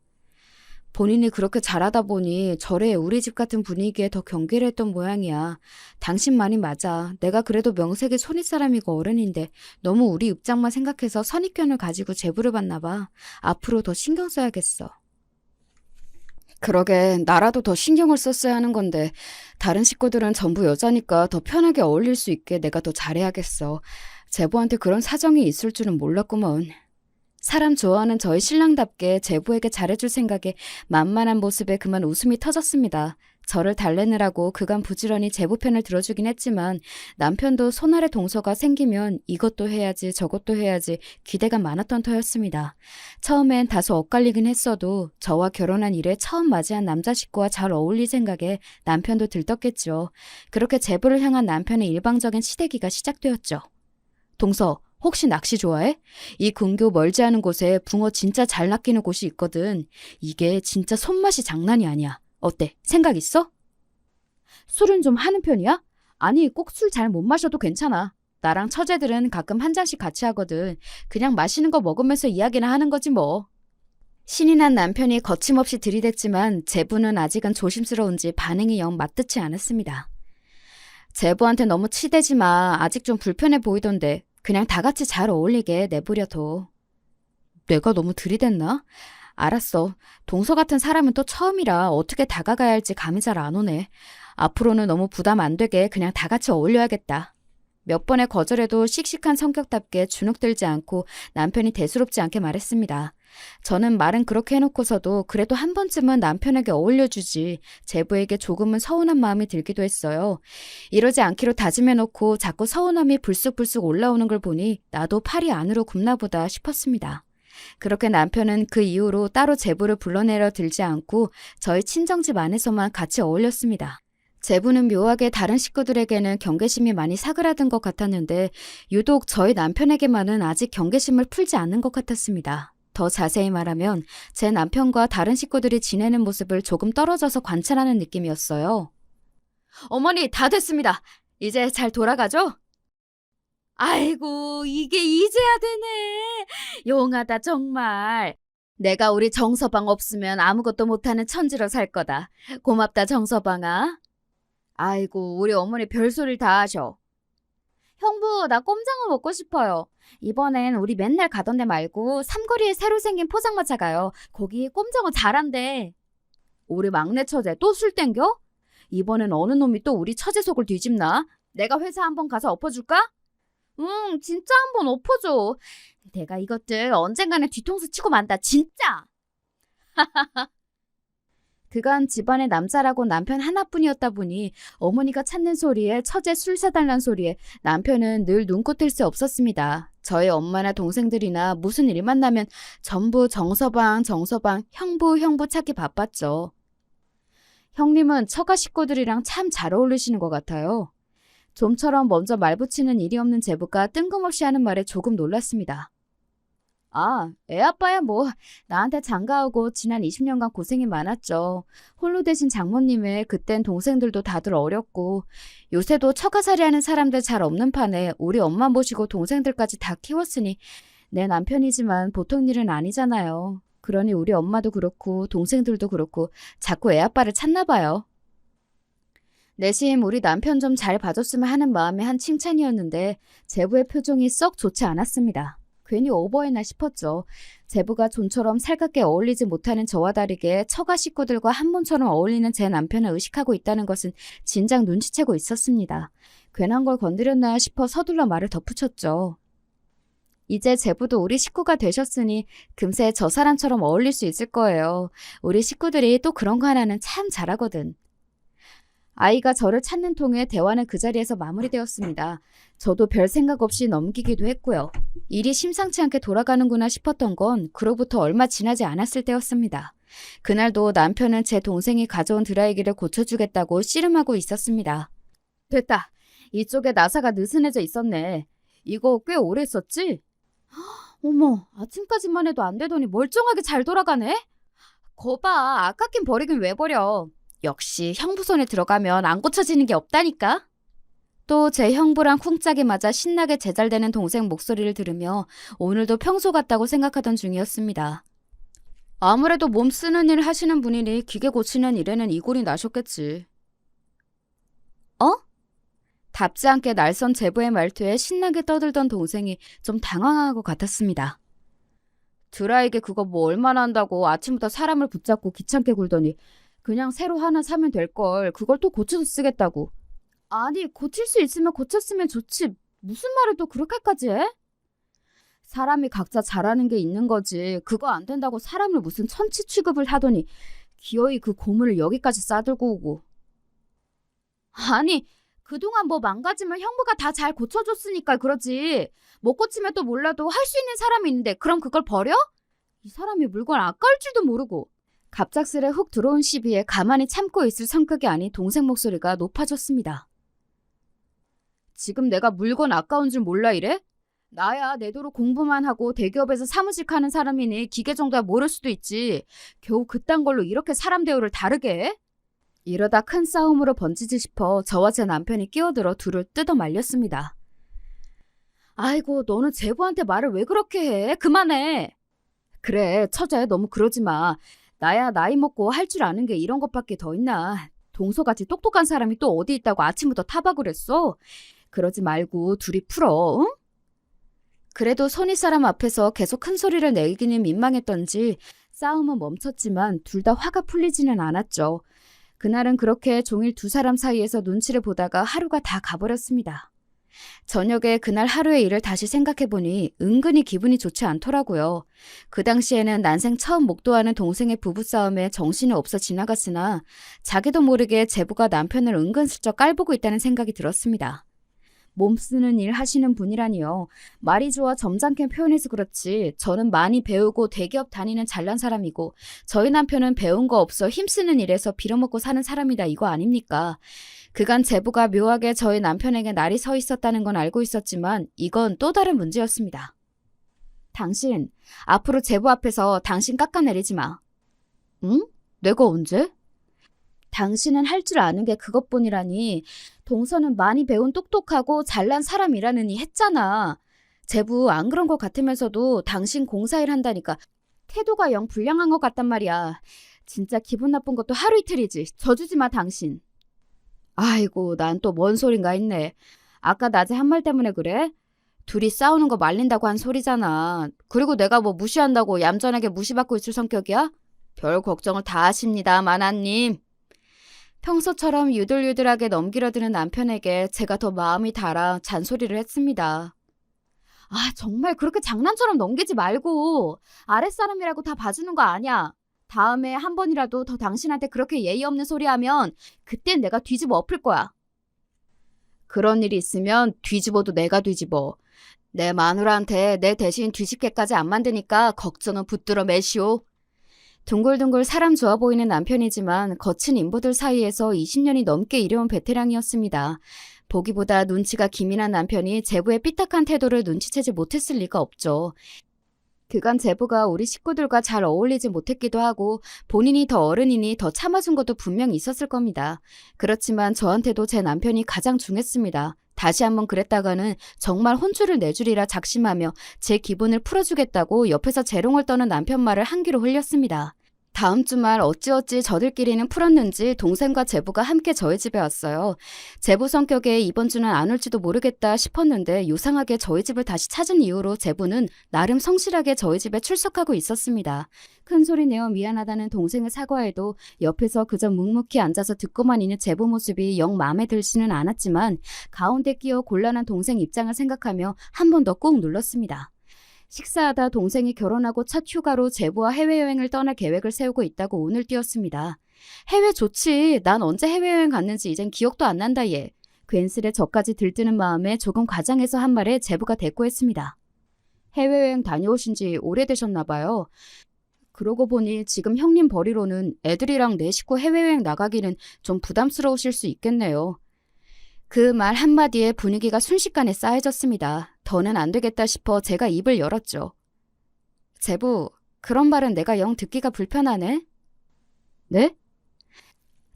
A: 본인이 그렇게 잘하다 보니 절에 우리 집 같은 분위기에 더 경계를 했던 모양이야. 당신 말이 맞아. 내가 그래도 명색이 손윗 사람이고 어른인데 너무 우리 입장만 생각해서 선입견을 가지고 제부를 받나 봐. 앞으로 더 신경 써야겠어. 그러게 나라도 더 신경을 썼어야 하는 건데 다른 식구들은 전부 여자니까 더 편하게 어울릴 수 있게 내가 더 잘해야겠어. 제부한테 그런 사정이 있을 줄은 몰랐구먼. 사람 좋아하는 저희 신랑답게 제부에게 잘해줄 생각에 만만한 모습에 그만 웃음이 터졌습니다. 저를 달래느라고 그간 부지런히 제부 편을 들어주긴 했지만 남편도 손아래 동서가 생기면 이것도 해야지 저것도 해야지 기대가 많았던 터였습니다. 처음엔 다소 엇갈리긴 했어도 저와 결혼한 이래 처음 맞이한 남자 식구와 잘 어울릴 생각에 남편도 들떴겠죠. 그렇게 제부를 향한 남편의 일방적인 시대기가 시작되었죠. 동서, 혹시 낚시 좋아해? 이 근교 멀지 않은 곳에 붕어 진짜 잘 낚이는 곳이 있거든. 이게 진짜 손맛이 장난이 아니야. 어때? 생각 있어? 술은 좀 하는 편이야? 아니, 꼭 술 잘 못 마셔도 괜찮아. 나랑 처제들은 가끔 한 잔씩 같이 하거든. 그냥 마시는 거 먹으면서 이야기나 하는 거지 뭐. 신이 난 남편이 거침없이 들이댔지만 제부는 아직은 조심스러운지 반응이 영 맞듯이 않았습니다. 제부한테 너무 치대지 마. 아직 좀 불편해 보이던데. 그냥 다 같이 잘 어울리게 내버려둬. 내가 너무 들이댔나? 알았어. 동서 같은 사람은 또 처음이라 어떻게 다가가야 할지 감이 잘 안 오네. 앞으로는 너무 부담 안 되게 그냥 다 같이 어울려야겠다. 몇 번의 거절에도 씩씩한 성격답게 주눅들지 않고 남편이 대수롭지 않게 말했습니다. 저는 말은 그렇게 해놓고서도 그래도 한 번쯤은 남편에게 어울려주지 제부에게 조금은 서운한 마음이 들기도 했어요. 이러지 않기로 다짐해놓고 자꾸 서운함이 불쑥불쑥 올라오는 걸 보니 나도 팔이 안으로 굽나 보다 싶었습니다. 그렇게 남편은 그 이후로 따로 제부를 불러내려 들지 않고 저희 친정집 안에서만 같이 어울렸습니다. 제부는 묘하게 다른 식구들에게는 경계심이 많이 사그라든 것 같았는데 유독 저희 남편에게만은 아직 경계심을 풀지 않는 것 같았습니다. 더 자세히 말하면 제 남편과 다른 식구들이 지내는 모습을 조금 떨어져서 관찰하는 느낌이었어요. 어머니, 다 됐습니다. 이제 잘 돌아가죠? 아이고, 이게 이제야 되네. 용하다 정말. 내가 우리 정서방 없으면 아무것도 못하는 천지로 살 거다. 고맙다 정서방아. 아이고, 우리 어머니 별소리를 다 하셔. 형부, 나 꼼장어 먹고 싶어요. 이번엔 우리 맨날 가던 데 말고 삼거리에 새로 생긴 포장마차 가요. 거기 꼼장어 잘한대. 우리 막내 처제 또 술 땡겨? 이번엔 어느 놈이 또 우리 처제 속을 뒤집나? 내가 회사 한번 가서 엎어줄까? 응, 진짜 한번 엎어줘. 내가 이것들 언젠가는 뒤통수 치고 만다, 진짜. 그간 집안의 남자라고 남편 하나뿐이었다 보니 어머니가 찾는 소리에 처제 술 사달란 소리에 남편은 늘 눈코 뜰 수 없었습니다. 저희 엄마나 동생들이나 무슨 일만 나면 전부 정서방, 형부 찾기 바빴죠. 형님은 처가 식구들이랑 참 잘 어울리시는 것 같아요. 좀처럼 먼저 말 붙이는 일이 없는 제부가 뜬금없이 하는 말에 조금 놀랐습니다. 아, 애 아빠야 뭐 나한테 장가오고 지난 20년간 고생이 많았죠. 홀로 되신 장모님의 그땐 동생들도 다들 어렸고 요새도 처가살이하는 사람들 잘 없는 판에 우리 엄마 모시고 동생들까지 다 키웠으니 내 남편이지만 보통 일은 아니잖아요. 그러니 우리 엄마도 그렇고 동생들도 그렇고 자꾸 애 아빠를 찾나 봐요. 내심 우리 남편 좀 잘 봐줬으면 하는 마음의 한 칭찬이었는데 제부의 표정이 썩 좋지 않았습니다. 괜히 오버했나 싶었죠. 제부가 좀처럼 살갑게 어울리지 못하는 저와 다르게 처가 식구들과 한 몸처럼 어울리는 제 남편을 의식하고 있다는 것은 진작 눈치채고 있었습니다. 괜한 걸 건드렸나 싶어 서둘러 말을 덧붙였죠. 이제 제부도 우리 식구가 되셨으니 금세 저 사람처럼 어울릴 수 있을 거예요. 우리 식구들이 또 그런 거 하나는 참 잘하거든. 아이가 저를 찾는 통에 대화는 그 자리에서 마무리되었습니다. 저도 별 생각 없이 넘기기도 했고요. 일이 심상치 않게 돌아가는구나 싶었던 건 그로부터 얼마 지나지 않았을 때였습니다. 그날도 남편은 제 동생이 가져온 드라이기를 고쳐주겠다고 씨름하고 있었습니다. 됐다. 이쪽에 나사가 느슨해져 있었네. 이거 꽤 오래 썼지? 어머, 아침까지만 해도 안 되더니 멀쩡하게 잘 돌아가네? 거봐, 아깝긴 버리긴 왜 버려. 역시 형부 손에 들어가면 안 고쳐지는 게 없다니까. 또 제 형부랑 쿵짝이 맞아 신나게 제잘되는 동생 목소리를 들으며 오늘도 평소 같다고 생각하던 중이었습니다. 아무래도 몸 쓰는 일 하시는 분이니 기계 고치는 일에는 이골이 나셨겠지. 어? 답지 않게 날선 제부의 말투에 신나게 떠들던 동생이 좀 당황한 것 같았습니다. 드라이기 그거 뭐 얼마나 한다고 아침부터 사람을 붙잡고 귀찮게 굴더니 그냥 새로 하나 사면 될걸. 그걸 또 고쳐서 쓰겠다고. 아니, 고칠 수 있으면 고쳤으면 좋지. 무슨 말을 또 그렇게까지 해? 사람이 각자 잘하는 게 있는 거지. 그거 안 된다고 사람을 무슨 천치 취급을 하더니 기어이 그 고물을 여기까지 싸들고 오고. 아니, 그동안 뭐 망가지면 형부가 다 잘 고쳐줬으니까 그러지. 못 고치면 또 몰라도 할 수 있는 사람이 있는데 그럼 그걸 버려? 이 사람이 물건 아까울 줄도 모르고. 갑작스레 훅 들어온 시비에 가만히 참고 있을 성격이 아닌 동생 목소리가 높아졌습니다. 지금 내가 물건 아까운 줄 몰라 이래? 나야 내도록 공부만 하고 대기업에서 사무직 하는 사람이니 기계 정도야 모를 수도 있지. 겨우 그딴 걸로 이렇게 사람 대우를 다르게 해? 이러다 큰 싸움으로 번지지 싶어 저와 제 남편이 끼어들어 둘을 뜯어 말렸습니다. 아이고, 너는 제부한테 말을 왜 그렇게 해? 그만해. 그래, 처제 너무 그러지 마. 나야 나이 먹고 할 줄 아는 게 이런 것밖에 더 있나. 동서같이 똑똑한 사람이 또 어디 있다고 아침부터 타박을 했어? 그러지 말고 둘이 풀어, 응? 그래도 손윗 사람 앞에서 계속 큰 소리를 내기는 민망했던지 싸움은 멈췄지만 둘 다 화가 풀리지는 않았죠. 그날은 그렇게 종일 두 사람 사이에서 눈치를 보다가 하루가 다 가버렸습니다. 저녁에 그날 하루의 일을 다시 생각해보니 은근히 기분이 좋지 않더라고요. 그 당시에는 난생 처음 목도하는 동생의 부부싸움에 정신이 없어 지나갔으나 자기도 모르게 제부가 남편을 은근슬쩍 깔보고 있다는 생각이 들었습니다. 몸 쓰는 일 하시는 분이라니요. 말이 좋아 점잖게 표현해서 그렇지 저는 많이 배우고 대기업 다니는 잘난 사람이고 저희 남편은 배운 거 없어 힘쓰는 일에서 빌어먹고 사는 사람이다 이거 아닙니까? 그간 제부가 묘하게 저희 남편에게 날이 서 있었다는 건 알고 있었지만 이건 또 다른 문제였습니다. 당신, 앞으로 제부 앞에서 당신 깎아내리지 마. 응? 내가 언제? 당신은 할 줄 아는 게 그것뿐이라니. 동서는 많이 배운 똑똑하고 잘난 사람이라느니 했잖아. 제부 안 그런 것 같으면서도 당신 공사일 한다니까 태도가 영 불량한 것 같단 말이야. 진짜 기분 나쁜 것도 하루 이틀이지. 져주지 마 당신. 아이고, 난 또 뭔 소린가 했네. 아까 낮에 한 말 때문에 그래? 둘이 싸우는 거 말린다고 한 소리잖아. 그리고 내가 뭐 무시한다고 얌전하게 무시받고 있을 성격이야? 별 걱정을 다 하십니다, 마나님. 평소처럼 유들유들하게 넘기려드는 남편에게 제가 더 마음이 달아 잔소리를 했습니다. 아, 정말 그렇게 장난처럼 넘기지 말고. 아랫사람이라고 다 봐주는 거 아니야. 다음에 한 번이라도 더 당신한테 그렇게 예의 없는 소리 하면 그땐 내가 뒤집어 엎을 거야. 그런 일이 있으면 뒤집어도 내가 뒤집어. 내 마누라한테 내 대신 뒤집게까지 안 만드니까 걱정은 붙들어 매시오. 둥글둥글 사람 좋아 보이는 남편이지만 거친 인부들 사이에서 20년이 넘게 일해온 베테랑이었습니다. 보기보다 눈치가 기민한 남편이 제부의 삐딱한 태도를 눈치채지 못했을 리가 없죠. 그간 제부가 우리 식구들과 잘 어울리지 못했기도 하고 본인이 더 어른이니 더 참아준 것도 분명 있었을 겁니다. 그렇지만 저한테도 제 남편이 가장 중했습니다. 다시 한번 그랬다가는 정말 혼쭐을 내주리라 작심하며 제 기분을 풀어주겠다고 옆에서 재롱을 떠는 남편 말을 한 귀로 흘렸습니다. 다음 주말 어찌어찌 저들끼리는 풀었는지 동생과 제부가 함께 저희 집에 왔어요. 제부 성격에 이번 주는 안 올지도 모르겠다 싶었는데 요상하게 저희 집을 다시 찾은 이후로 제부는 나름 성실하게 저희 집에 출석하고 있었습니다. 큰 소리 내어 미안하다는 동생을 사과해도 옆에서 그저 묵묵히 앉아서 듣고만 있는 제부 모습이 영 마음에 들지는 않았지만 가운데 끼어 곤란한 동생 입장을 생각하며 한 번 더 꾹 눌렀습니다. 식사하다 동생이 결혼하고 첫 휴가로 제부와 해외여행을 떠날 계획을 세우고 있다고 오늘 띄웠습니다. 해외 좋지. 난 언제 해외여행 갔는지 이젠 기억도 안 난다 얘. 괜스레 저까지 들뜨는 마음에 조금 과장해서 한 말에 제부가 대꾸했습니다. 해외여행 다녀오신 지 오래되셨나 봐요. 그러고 보니 지금 형님 벌이로는 애들이랑 내 식구 해외여행 나가기는 좀 부담스러우실 수 있겠네요. 그 말 한마디에 분위기가 순식간에 싸해졌습니다. 더는 안 되겠다 싶어 제가 입을 열었죠. 제부, 그런 말은 내가 영 듣기가 불편하네? 네?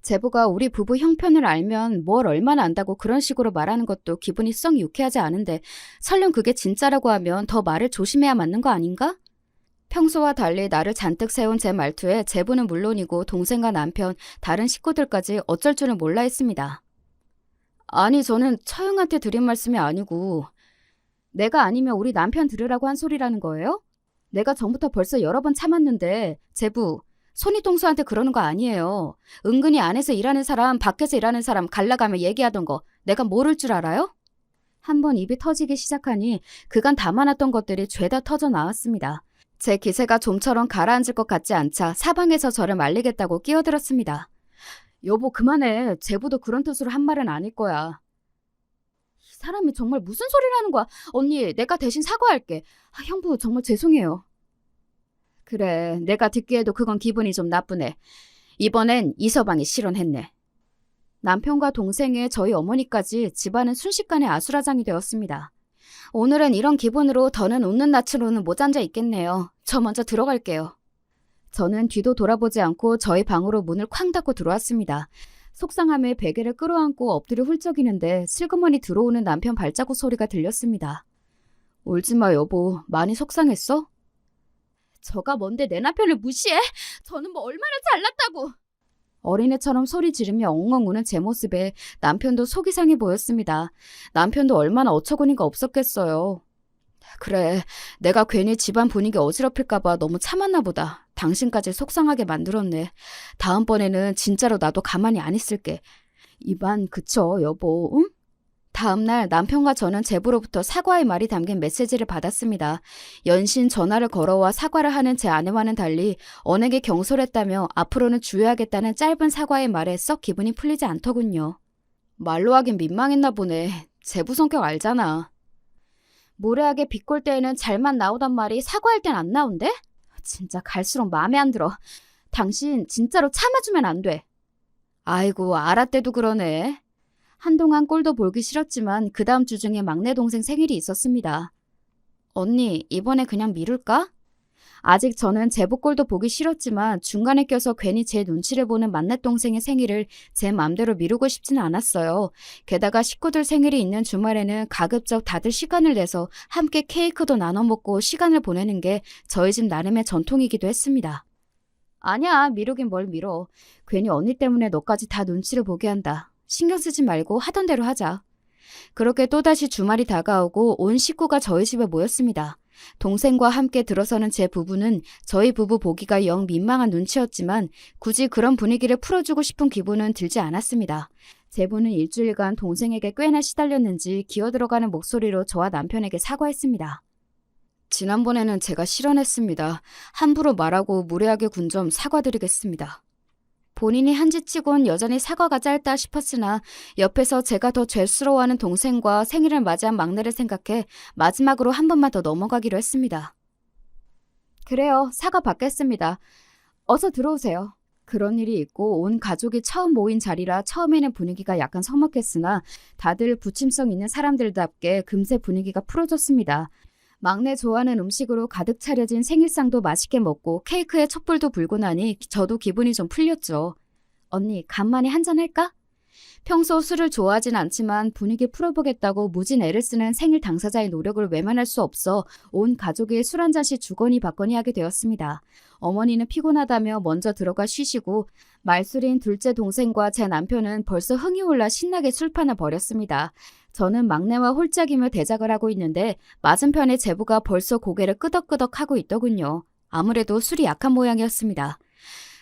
A: 제부가 우리 부부 형편을 알면 뭘 얼마나 안다고 그런 식으로 말하는 것도 기분이 썩 유쾌하지 않은데 설령 그게 진짜라고 하면 더 말을 조심해야 맞는 거 아닌가? 평소와 달리 나를 잔뜩 세운 제 말투에 제부는 물론이고 동생과 남편, 다른 식구들까지 어쩔 줄을 몰라 했습니다. 아니 저는 처형한테 드린 말씀이 아니고 내가 아니면 우리 남편 들으라고 한 소리라는 거예요? 내가 전부터 벌써 여러 번 참았는데 제부, 손이동수한테 그러는 거 아니에요. 은근히 안에서 일하는 사람, 밖에서 일하는 사람 갈라가며 얘기하던 거 내가 모를 줄 알아요? 한번 입이 터지기 시작하니 그간 담아놨던 것들이 죄다 터져 나왔습니다. 제 기세가 좀처럼 가라앉을 것 같지 않자 사방에서 저를 말리겠다고 끼어들었습니다. 여보 그만해. 제부도 그런 뜻으로 한 말은 아닐 거야. 이 사람이 정말 무슨 소리를 하는 거야. 언니 내가 대신 사과할게. 형부 정말 죄송해요. 그래 내가 듣기에도 그건 기분이 좀 나쁘네. 이번엔 이서방이 실언했네. 남편과 동생의 저희 어머니까지 집안은 순식간에 아수라장이 되었습니다. 오늘은 이런 기분으로 더는 웃는 낯으로는 못 앉아 있겠네요. 저 먼저 들어갈게요. 저는 뒤도 돌아보지 않고 저희 방으로 문을 쾅 닫고 들어왔습니다. 속상함에 베개를 끌어안고 엎드려 훌쩍이는데 슬그머니 들어오는 남편 발자국 소리가 들렸습니다. 울지마 여보, 많이 속상했어? 저가 뭔데 내 남편을 무시해? 저는 뭐 얼마나 잘났다고. 어린애처럼 소리 지르며 엉엉 우는 제 모습에 남편도 속이 상해 보였습니다. 남편도 얼마나 어처구니가 없었겠어요. 그래, 내가 괜히 집안 분위기 어지럽힐까봐 너무 참았나 보다. 당신까지 속상하게 만들었네. 다음번에는 진짜로 나도 가만히 안 있을게. 입안 그쳐, 여보, 응? 다음날 남편과 저는 제부로부터 사과의 말이 담긴 메시지를 받았습니다. 연신 전화를 걸어와 사과를 하는 제 아내와는 달리 언행에 경솔했다며 앞으로는 주의하겠다는 짧은 사과의 말에 썩 기분이 풀리지 않더군요. 말로 하긴 민망했나 보네. 제부 성격 알잖아. 무례하게 비꼴 때에는 잘만 나오던 말이 사과할 땐 안 나온대? 진짜 갈수록 마음에 안 들어. 당신 진짜로 참아주면 안 돼. 아이고 알았대도 그러네. 한동안 꼴도 보기 싫었지만 그 다음 주 중에 막내 동생 생일이 있었습니다. 언니 이번에 그냥 미룰까? 아직 저는 제부 꼴도 보기 싫었지만 중간에 껴서 괜히 제 눈치를 보는 막내 동생의 생일을 제 맘대로 미루고 싶지는 않았어요. 게다가 식구들 생일이 있는 주말에는 가급적 다들 시간을 내서 함께 케이크도 나눠 먹고 시간을 보내는 게 저희 집 나름의 전통이기도 했습니다. 아니야, 미루긴 뭘 미뤄. 괜히 언니 때문에 너까지 다 눈치를 보게 한다. 신경 쓰지 말고 하던 대로 하자. 그렇게 또다시 주말이 다가오고 온 식구가 저희 집에 모였습니다. 동생과 함께 들어서는 제 부부는 저희 부부 보기가 영 민망한 눈치였지만 굳이 그런 분위기를 풀어주고 싶은 기분은 들지 않았습니다. 제부는 일주일간 동생에게 꽤나 시달렸는지 기어들어가는 목소리로 저와 남편에게 사과했습니다. 지난번에는 제가 실언했습니다. 함부로 말하고 무례하게 군 점 사과드리겠습니다. 본인이 한 짓치곤 여전히 사과가 짧다 싶었으나 옆에서 제가 더 죄스러워하는 동생과 생일을 맞이한 막내를 생각해 마지막으로 한 번만 더 넘어가기로 했습니다. 그래요. 사과 받겠습니다. 어서 들어오세요. 그런 일이 있고 온 가족이 처음 모인 자리라 처음에는 분위기가 약간 서먹했으나 다들 부침성 있는 사람들답게 금세 분위기가 풀어졌습니다. 막내 좋아하는 음식으로 가득 차려진 생일상도 맛있게 먹고 케이크에 촛불도 불고 나니 저도 기분이 좀 풀렸죠. 언니, 간만에 한잔 할까? 평소 술을 좋아하진 않지만 분위기 풀어보겠다고 무진 애를 쓰는 생일 당사자의 노력을 외면할 수 없어 온 가족이 술 한 잔씩 주거니 받거니 하게 되었습니다. 어머니는 피곤하다며 먼저 들어가 쉬시고 말술인 둘째 동생과 제 남편은 벌써 흥이 올라 신나게 술판을 벌였습니다. 저는 막내와 홀짝이며 대작을 하고 있는데 맞은편의 제부가 벌써 고개를 끄덕끄덕 하고 있더군요. 아무래도 술이 약한 모양이었습니다.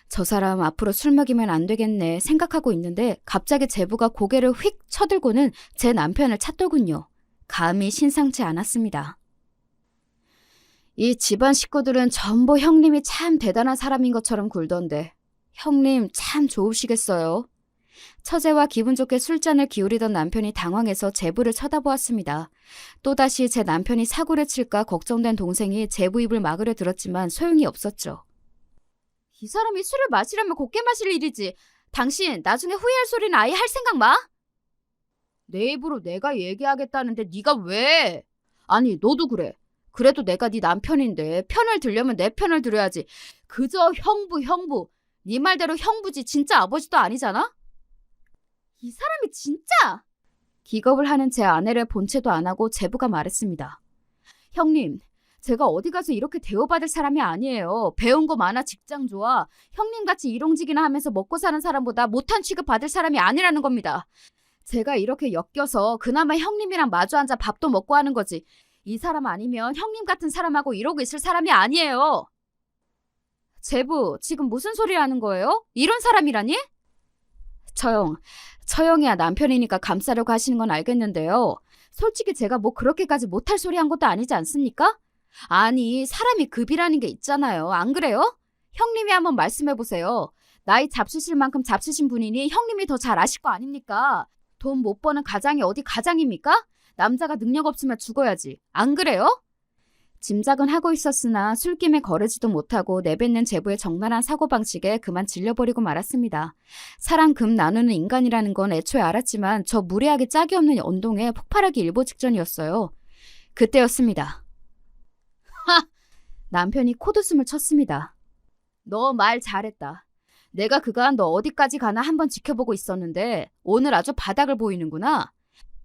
A: 저 사람 앞으로 술 먹이면 안 되겠네 생각하고 있는데 갑자기 제부가 고개를 휙 쳐들고는 제 남편을 찾더군요. 감이 심상치 않았습니다. 이 집안 식구들은 전부 형님이 참 대단한 사람인 것처럼 굴던데 형님 참 좋으시겠어요. 처제와 기분 좋게 술잔을 기울이던 남편이 당황해서 제부를 쳐다보았습니다. 또다시 제 남편이 사고를 칠까 걱정된 동생이 제부 입을 막으려 들었지만 소용이 없었죠. 이 사람이 술을 마시려면 곱게 마실 일이지. 당신 나중에 후회할 소리는 아예 할 생각 마. 내 입으로 내가 얘기하겠다는데 네가 왜? 아니 너도 그래. 그래도 내가 네 남편인데 편을 들려면 내 편을 들어야지. 그저 형부. 네 말대로 형부지 진짜 아버지도 아니잖아? 이 사람이 진짜! 기겁을 하는 제 아내를 본체도 안 하고 제부가 말했습니다. 형님, 제가 어디 가서 이렇게 대우받을 사람이 아니에요. 배운 거 많아 직장 좋아. 형님같이 일용직이나 하면서 먹고 사는 사람보다 못한 취급 받을 사람이 아니라는 겁니다. 제가 이렇게 엮여서 그나마 형님이랑 마주 앉아 밥도 먹고 하는 거지. 이 사람 아니면 형님 같은 사람하고 이러고 있을 사람이 아니에요. 제부, 지금 무슨 소리 하는 거예요? 이런 사람이라니? 처형이야 남편이니까 감싸려고 하시는 건 알겠는데요. 솔직히 제가 뭐 그렇게까지 못할 소리 한 것도 아니지 않습니까? 아니 사람이 급이라는 게 있잖아요. 안 그래요? 형님이 한번 말씀해보세요. 나이 잡수실 만큼 잡수신 분이니 형님이 더 잘 아실 거 아닙니까? 돈 못 버는 가장이 어디 가장입니까? 남자가 능력 없으면 죽어야지. 안 그래요? 짐작은 하고 있었으나 술김에 거르지도 못하고 내뱉는 제부의 적나라한 사고방식에 그만 질려버리고 말았습니다. 사랑 금 나누는 인간이라는 건 애초에 알았지만 저 무례하게 짝이 없는 언동에 폭발하기 일보 직전이었어요. 그때였습니다. 하! 남편이 코드숨을 쳤습니다. 너 말 잘했다. 내가 그간 너 어디까지 가나 한번 지켜보고 있었는데 오늘 아주 바닥을 보이는구나.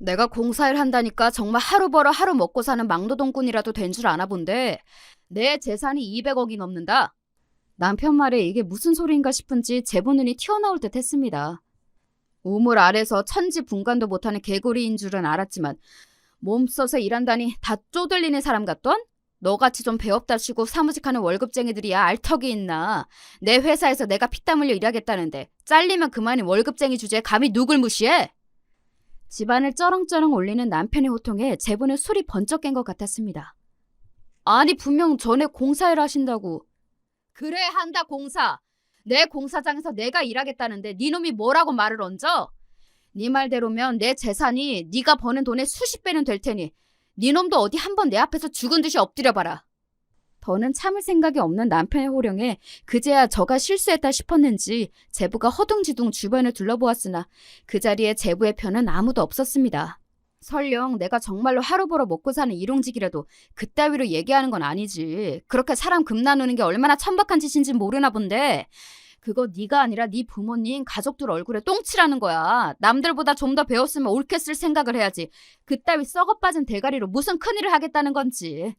A: 내가 공사일 한다니까 정말 하루 벌어 하루 먹고 사는 막노동꾼이라도 된 줄 아나 본데 내 재산이 200억이 넘는다. 남편 말에 이게 무슨 소리인가 싶은지 제부 눈이 튀어나올 듯 했습니다. 우물 아래서 천지분간도 못하는 개구리인 줄은 알았지만 몸 써서 일한다니 다 쪼들리는 사람 같던? 너같이 좀 배업다시고 사무직하는 월급쟁이들이야 알턱이 있나. 내 회사에서 내가 피땀 흘려 일하겠다는데 잘리면 그만인 월급쟁이 주제에 감히 누굴 무시해? 집안을 쩌렁쩌렁 올리는 남편의 호통에 제부는 술이 번쩍 깬 것 같았습니다. 아니 분명 전에 공사일 하신다고. 그래 한다 공사. 내 공사장에서 내가 일하겠다는데 네 놈이 뭐라고 말을 얹어? 네 말대로면 내 재산이 네가 버는 돈의 수십 배는 될 테니 네 놈도 어디 한번 내 앞에서 죽은 듯이 엎드려봐라. 더는 참을 생각이 없는 남편의 호령에 그제야 저가 실수했다 싶었는지 제부가 허둥지둥 주변을 둘러보았으나 그 자리에 제부의 편은 아무도 없었습니다. 설령 내가 정말로 하루 벌어 먹고 사는 일용직이라도 그따위로 얘기하는 건 아니지. 그렇게 사람 금 나누는 게 얼마나 천박한 짓인지 모르나 본데 그거 네가 아니라 네 부모님 가족들 얼굴에 똥칠하는 거야. 남들보다 좀 더 배웠으면 옳게 쓸 생각을 해야지. 그따위 썩어빠진 대가리로 무슨 큰일을 하겠다는 건지.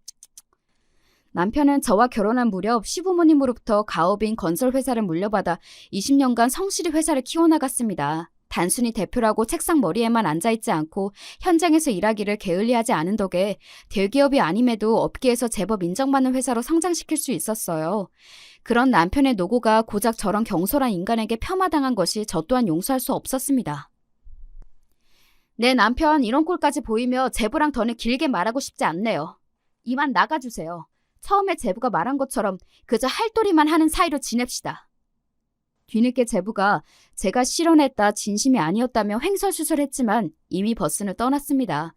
A: 남편은 저와 결혼한 무렵 시부모님으로부터 가업인 건설회사를 물려받아 20년간 성실히 회사를 키워나갔습니다. 단순히 대표라고 책상 머리에만 앉아있지 않고 현장에서 일하기를 게을리하지 않은 덕에 대기업이 아님에도 업계에서 제법 인정받는 회사로 성장시킬 수 있었어요. 그런 남편의 노고가 고작 저런 경솔한 인간에게 폄하당한 것이 저 또한 용서할 수 없었습니다. 내 남편 이런 꼴까지 보이며 제부랑 더는 길게 말하고 싶지 않네요. 이만 나가주세요. 처음에 제부가 말한 것처럼 그저 할도리만 하는 사이로 지냅시다. 뒤늦게 제부가 제가 실언했다 진심이 아니었다며 횡설수설했지만 이미 버스는 떠났습니다.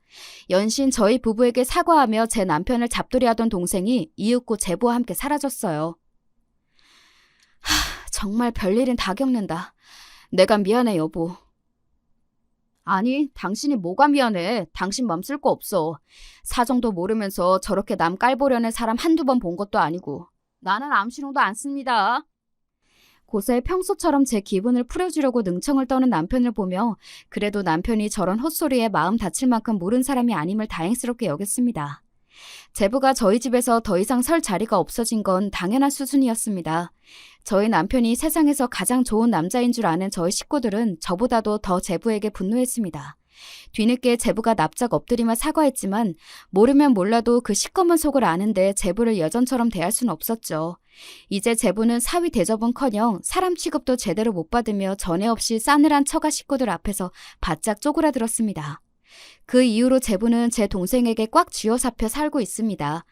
A: 연신 저희 부부에게 사과하며 제 남편을 잡돌이하던 동생이 이윽고 제부와 함께 사라졌어요. 정말 별일은 다 겪는다. 내가 미안해, 여보. 아니, 당신이 뭐가 미안해. 당신 맘 쓸 거 없어. 사정도 모르면서 저렇게 남 깔보려는 사람 한두 번 본 것도 아니고. 나는 암시롱도 안 씁니다. 고사에 평소처럼 제 기분을 풀어주려고 능청을 떠는 남편을 보며 그래도 남편이 저런 헛소리에 마음 다칠 만큼 모른 사람이 아님을 다행스럽게 여겼습니다. 제부가 저희 집에서 더 이상 설 자리가 없어진 건 당연한 수순이었습니다. 저희 남편이 세상에서 가장 좋은 남자인 줄 아는 저희 식구들은 저보다도 더 제부에게 분노했습니다. 뒤늦게 제부가 납작 엎드리며 사과했지만 모르면 몰라도 그 시꺼먼 속을 아는데 제부를 여전처럼 대할 순 없었죠. 이제 제부는 사위 대접은커녕 사람 취급도 제대로 못 받으며 전에 없이 싸늘한 처가 식구들 앞에서 바짝 쪼그라들었습니다. 그 이후로 제부는 제 동생에게 꽉 쥐어잡혀 살고 있습니다.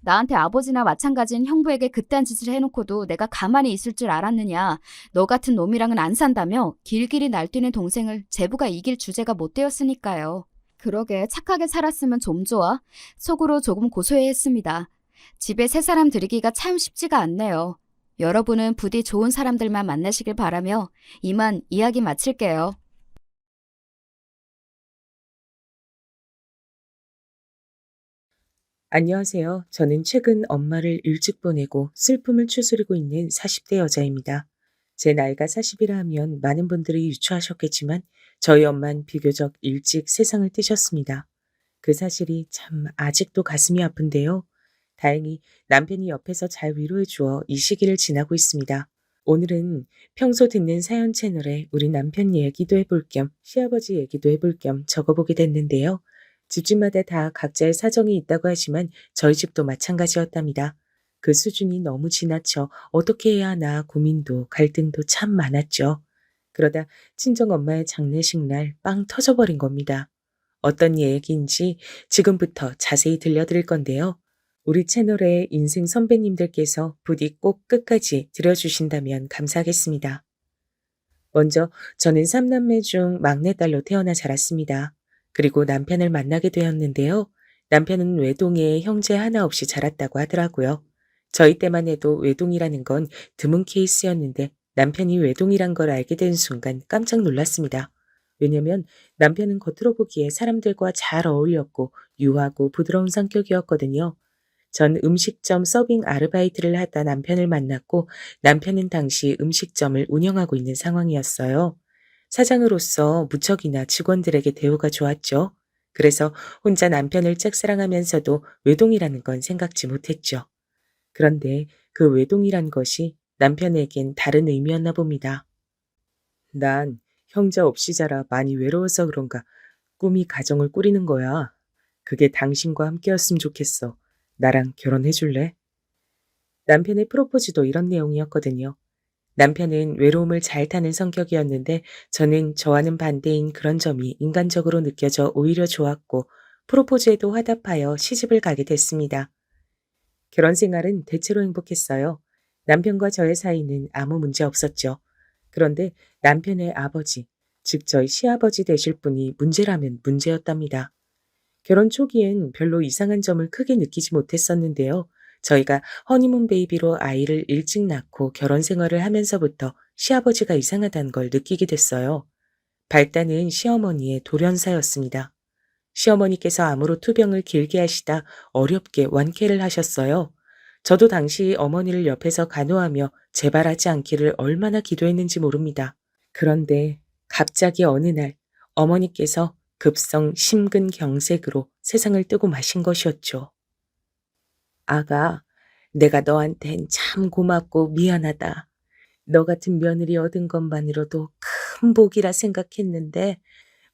A: 나한테 아버지나 마찬가지인 형부에게 그딴 짓을 해놓고도 내가 가만히 있을 줄 알았느냐. 너 같은 놈이랑은 안 산다며 길길이 날뛰는 동생을 제부가 이길 주제가 못 되었으니까요. 그러게 착하게 살았으면 좀 좋아. 속으로 조금 고소해했습니다. 집에 새 사람 들이기가 참 쉽지가 않네요. 여러분은 부디 좋은 사람들만 만나시길 바라며 이만 이야기 마칠게요.
B: 안녕하세요. 저는 최근 엄마를 일찍 보내고 슬픔을 추스리고 있는 40대 여자입니다. 제 나이가 40이라 하면 많은 분들이 유추하셨겠지만 저희 엄만 비교적 일찍 세상을 뜨셨습니다. 그 사실이 참 아직도 가슴이 아픈데요. 다행히 남편이 옆에서 잘 위로해 주어 이 시기를 지나고 있습니다. 오늘은 평소 듣는 사연 채널에 우리 남편 얘기도 해볼 겸 시아버지 얘기도 해볼 겸 적어보게 됐는데요. 집집마다 다 각자의 사정이 있다고 하지만 저희 집도 마찬가지였답니다. 그 수준이 너무 지나쳐 어떻게 해야 하나 고민도 갈등도 참 많았죠. 그러다 친정엄마의 장례식 날 빵 터져버린 겁니다. 어떤 얘기인지 지금부터 자세히 들려드릴 건데요. 우리 채널의 인생 선배님들께서 부디 꼭 끝까지 들어주신다면 감사하겠습니다. 먼저 저는 3남매 중 막내딸로 태어나 자랐습니다. 그리고 남편을 만나게 되었는데요. 남편은 외동에 형제 하나 없이 자랐다고 하더라고요. 저희 때만 해도 외동이라는 건 드문 케이스였는데 남편이 외동이란 걸 알게 된 순간 깜짝 놀랐습니다. 왜냐면 남편은 겉으로 보기에 사람들과 잘 어울렸고 유하고 부드러운 성격이었거든요. 전 음식점 서빙 아르바이트를 하다 남편을 만났고 남편은 당시 음식점을 운영하고 있는 상황이었어요. 사장으로서 무척이나 직원들에게 대우가 좋았죠. 그래서 혼자 남편을 짝사랑하면서도 외동이라는 건 생각지 못했죠. 그런데 그 외동이란 것이 남편에겐 다른 의미였나 봅니다. 난 형제 없이 자라 많이 외로워서 그런가 꿈이 가정을 꾸리는 거야. 그게 당신과 함께였으면 좋겠어. 나랑 결혼해 줄래? 남편의 프로포즈도 이런 내용이었거든요. 남편은 외로움을 잘 타는 성격이었는데 저는 저와는 반대인 그런 점이 인간적으로 느껴져 오히려 좋았고 프로포즈에도 화답하여 시집을 가게 됐습니다. 결혼 생활은 대체로 행복했어요. 남편과 저의 사이는 아무 문제 없었죠. 그런데 남편의 아버지, 즉 저희 시아버지 되실 분이 문제라면 문제였답니다. 결혼 초기엔 별로 이상한 점을 크게 느끼지 못했었는데요. 저희가 허니문 베이비로 아이를 일찍 낳고 결혼 생활을 하면서부터 시아버지가 이상하다는 걸 느끼게 됐어요. 발단은 시어머니의 돌연사였습니다. 시어머니께서 암으로 투병을 길게 하시다 어렵게 완쾌를 하셨어요. 저도 당시 어머니를 옆에서 간호하며 재발하지 않기를 얼마나 기도했는지 모릅니다. 그런데 갑자기 어느 날 어머니께서 급성 심근경색으로 세상을 뜨고 마신 것이었죠. 아가, 내가 너한텐 참 고맙고 미안하다. 너 같은 며느리 얻은 것만으로도 큰 복이라 생각했는데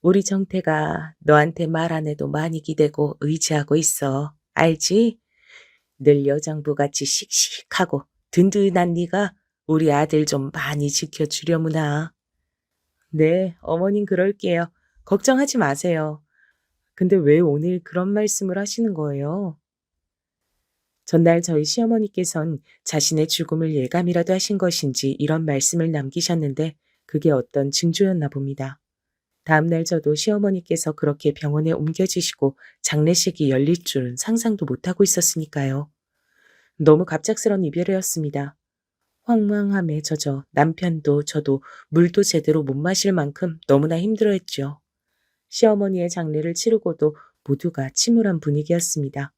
B: 우리 정태가 너한테 말 안 해도 많이 기대고 의지하고 있어. 알지? 늘 여장부같이 씩씩하고 든든한 네가 우리 아들 좀 많이 지켜주려무나. 네, 어머님 그럴게요. 걱정하지 마세요. 근데 왜 오늘 그런 말씀을 하시는 거예요? 전날 저희 시어머니께선 자신의 죽음을 예감이라도 하신 것인지 이런 말씀을 남기셨는데 그게 어떤 징조였나 봅니다. 다음날 저도 시어머니께서 그렇게 병원에 옮겨지시고 장례식이 열릴 줄은 상상도 못하고 있었으니까요. 너무 갑작스런 이별이었습니다. 황망함에 젖어 남편도 저도 물도 제대로 못 마실 만큼 너무나 힘들어했죠. 시어머니의 장례를 치르고도 모두가 침울한 분위기였습니다.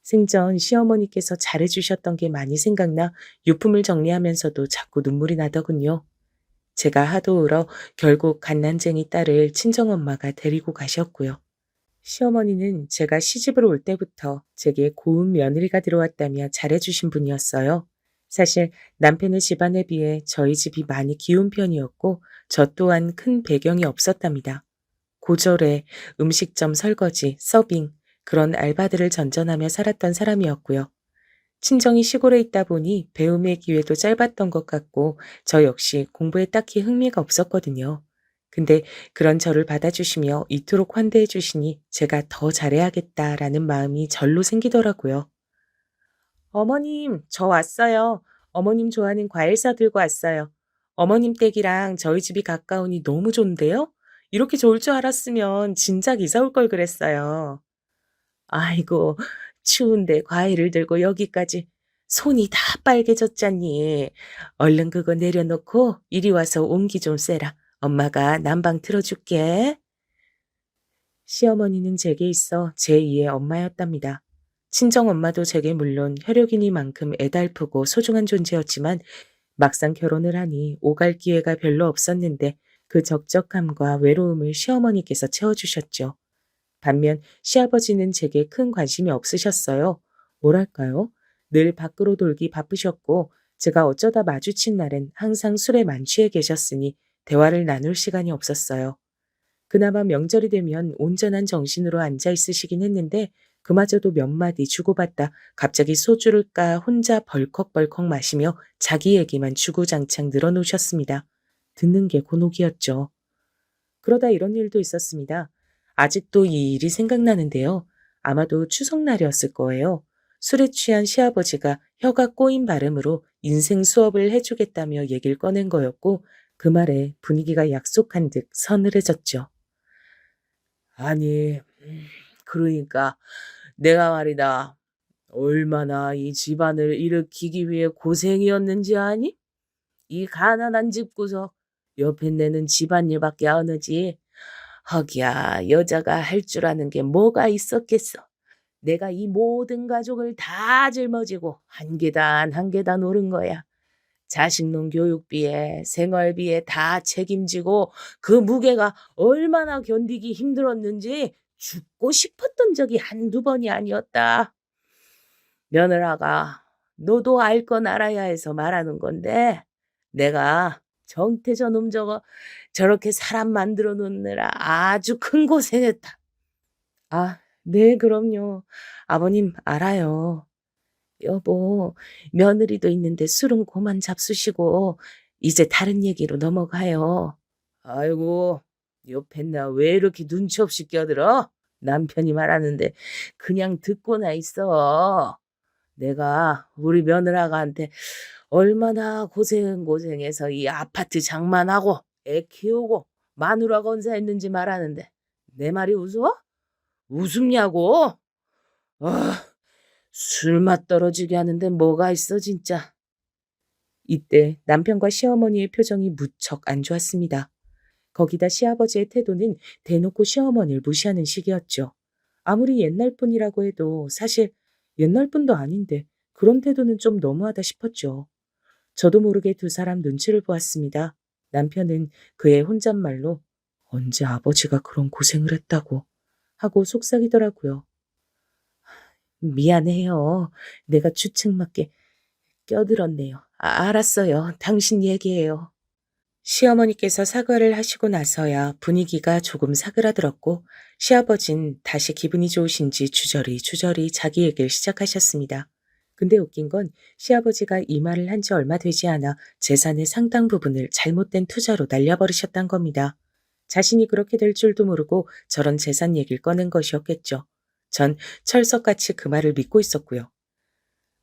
B: 생전 시어머니께서 잘해주셨던 게 많이 생각나 유품을 정리하면서도 자꾸 눈물이 나더군요. 제가 하도 울어 결국 갓난쟁이 딸을 친정엄마가 데리고 가셨고요. 시어머니는 제가 시집을 올 때부터 제게 고운 며느리가 들어왔다며 잘해주신 분이었어요. 사실 남편의 집안에 비해 저희 집이 많이 기운 편이었고 저 또한 큰 배경이 없었답니다. 고졸에 음식점 설거지, 서빙, 그런 알바들을 전전하며 살았던 사람이었고요. 친정이 시골에 있다 보니 배움의 기회도 짧았던 것 같고 저 역시 공부에 딱히 흥미가 없었거든요. 근데 그런 저를 받아주시며 이토록 환대해 주시니 제가 더 잘해야겠다라는 마음이 절로 생기더라고요. 어머님, 저 왔어요. 어머님 좋아하는 과일 사들고 왔어요. 어머님 댁이랑 저희 집이 가까우니 너무 좋은데요? 이렇게 좋을 줄 알았으면 진작 이사 올 걸 그랬어요. 아이고, 추운데 과일을 들고 여기까지 손이 다 빨개졌잖니. 얼른 그거 내려놓고 이리 와서 온기 좀 쐬라. 엄마가 난방 틀어줄게. 시어머니는 제게 있어 제2의 엄마였답니다. 친정엄마도 제게 물론 혈육이니만큼 애달프고 소중한 존재였지만 막상 결혼을 하니 오갈 기회가 별로 없었는데 그 적적함과 외로움을 시어머니께서 채워주셨죠. 반면 시아버지는 제게 큰 관심이 없으셨어요. 뭐랄까요? 늘 밖으로 돌기 바쁘셨고 제가 어쩌다 마주친 날엔 항상 술에 만취해 계셨으니 대화를 나눌 시간이 없었어요. 그나마 명절이 되면 온전한 정신으로 앉아 있으시긴 했는데 그마저도 몇 마디 주고받다 갑자기 소주를 까 혼자 벌컥벌컥 마시며 자기 얘기만 주구장창 늘어놓으셨습니다. 듣는 게 곤혹이었죠. 그러다 이런 일도 있었습니다. 아직도 이 일이 생각나는데요. 아마도 추석날이었을 거예요. 술에 취한 시아버지가 혀가 꼬인 발음으로 인생 수업을 해주겠다며 얘기를 꺼낸 거였고 그 말에 분위기가 약속한 듯 서늘해졌죠. 아니, 그러니까 내가 말이다. 얼마나 이 집안을 일으키기 위해 고생이었는지 아니? 이 가난한 집구석 옆에 내는 집안일밖에 안 하지. 허기야, 여자가 할 줄 아는 게 뭐가 있었겠어. 내가 이 모든 가족을 다 짊어지고 한 계단 한 계단 오른 거야. 자식놈 교육비에 생활비에 다 책임지고 그 무게가 얼마나 견디기 힘들었는지 죽고 싶었던 적이 한두 번이 아니었다. 며느라가 너도 알 건 알아야 해서 말하는 건데 내가 정태 저놈 저거 저렇게 사람 만들어 놓느라 아주 큰 고생했다. 아, 네, 그럼요. 아버님 알아요. 여보, 며느리도 있는데 술은 그만 잡수시고 이제 다른 얘기로 넘어가요. 아이고, 옆에 나 왜 이렇게 눈치 없이 껴들어? 남편이 말하는데 그냥 듣고나 있어. 내가 우리 며느라가한테 얼마나 고생해서 이 아파트 장만하고 애 키우고 마누라 건사했는지 말하는데 내 말이 웃어? 웃음냐고? 아, 술맛 떨어지게 하는데 뭐가 있어 진짜. 이때 남편과 시어머니의 표정이 무척 안 좋았습니다. 거기다 시아버지의 태도는 대놓고 시어머니를 무시하는 식이었죠. 아무리 옛날 분이라고 해도 사실 옛날 분도 아닌데 그런 태도는 좀 너무하다 싶었죠. 저도 모르게 두 사람 눈치를 보았습니다. 남편은 그의 혼잣말로 언제 아버지가 그런 고생을 했다고 하고 속삭이더라고요. 미안해요. 내가 주책맞게 껴들었네요. 알았어요. 당신 얘기해요. 시어머니께서 사과를 하시고 나서야 분위기가 조금 사그라들었고 시아버진 다시 기분이 좋으신지 주저리 자기 얘기를 시작하셨습니다. 근데 웃긴 건 시아버지가 이 말을 한 지 얼마 되지 않아 재산의 상당 부분을 잘못된 투자로 날려버리셨단 겁니다. 자신이 그렇게 될 줄도 모르고 저런 재산 얘기를 꺼낸 것이었겠죠. 전 철석같이 그 말을 믿고 있었고요.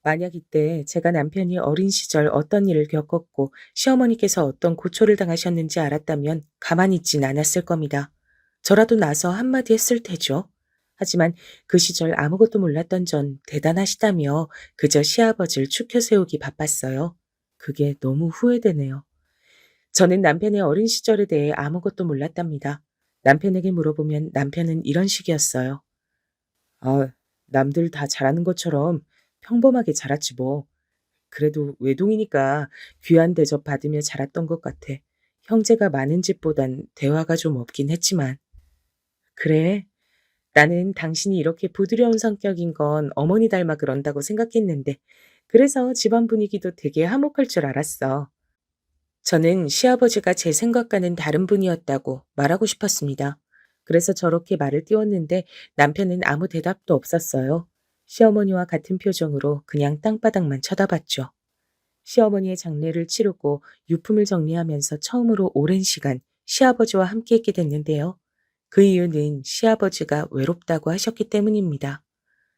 B: 만약 이때 제가 남편이 어린 시절 어떤 일을 겪었고 시어머니께서 어떤 고초를 당하셨는지 알았다면 가만히 있진 않았을 겁니다. 저라도 나서 한마디 했을 테죠. 하지만 그 시절 아무것도 몰랐던 전 대단하시다며 그저 시아버지를 추켜 세우기 바빴어요. 그게 너무 후회되네요. 저는 남편의 어린 시절에 대해 아무것도 몰랐답니다. 남편에게 물어보면 남편은 이런 식이었어요. 아, 남들 다 잘하는 것처럼 평범하게 자랐지 뭐. 그래도 외동이니까 귀한 대접 받으며 자랐던 것 같아. 형제가 많은 집보단 대화가 좀 없긴 했지만. 그래, 나는 당신이 이렇게 부드러운 성격인 건 어머니 닮아 그런다고 생각했는데, 그래서 집안 분위기도 되게 화목할 줄 알았어. 저는 시아버지가 제 생각과는 다른 분이었다고 말하고 싶었습니다. 그래서 저렇게 말을 띄웠는데 남편은 아무 대답도 없었어요. 시어머니와 같은 표정으로 그냥 땅바닥만 쳐다봤죠. 시어머니의 장례를 치르고 유품을 정리하면서 처음으로 오랜 시간 시아버지와 함께 있게 됐는데요. 그 이유는 시아버지가 외롭다고 하셨기 때문입니다.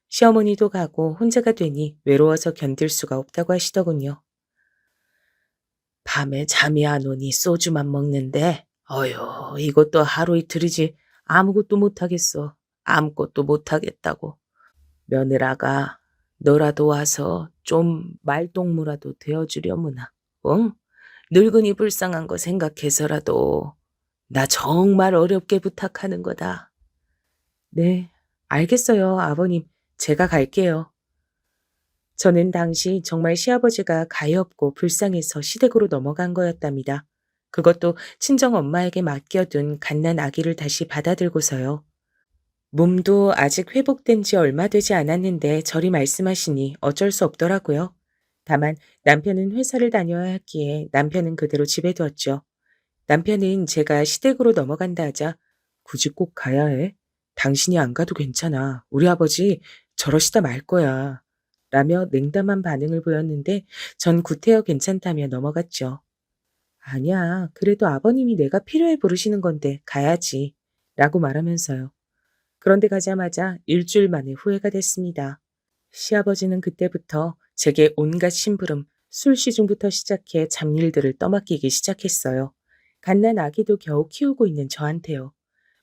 B: 시어머니도 가고 혼자가 되니 외로워서 견딜 수가 없다고 하시더군요. 밤에 잠이 안 오니 소주만 먹는데, 어휴, 이것도 하루 이틀이지 아무것도 못하겠어. 아무것도 못하겠다고. 며느라가 너라도 와서 좀 말동무라도 되어주려무나. 응? 늙은이 불쌍한 거 생각해서라도 나 정말 어렵게 부탁하는 거다. 네, 알겠어요, 아버님. 제가 갈게요. 저는 당시 정말 시아버지가 가엾고 불쌍해서 시댁으로 넘어간 거였답니다. 그것도 친정 엄마에게 맡겨둔 갓난 아기를 다시 받아들고서요. 몸도 아직 회복된 지 얼마 되지 않았는데 저리 말씀하시니 어쩔 수 없더라고요. 다만 남편은 회사를 다녀야 했기에 남편은 그대로 집에 두었죠. 남편은 제가 시댁으로 넘어간다 하자 굳이 꼭 가야 해? 당신이 안 가도 괜찮아. 우리 아버지 저러시다 말 거야. 라며 냉담한 반응을 보였는데 전 구태여 괜찮다며 넘어갔죠. 아니야. 그래도 아버님이 내가 필요해 부르시는 건데 가야지. 라고 말하면서요. 그런데 가자마자 일주일 만에 후회가 됐습니다. 시아버지는 그때부터 제게 온갖 심부름, 술 시중부터 시작해 잡일들을 떠맡기기 시작했어요. 갓난 아기도 겨우 키우고 있는 저한테요.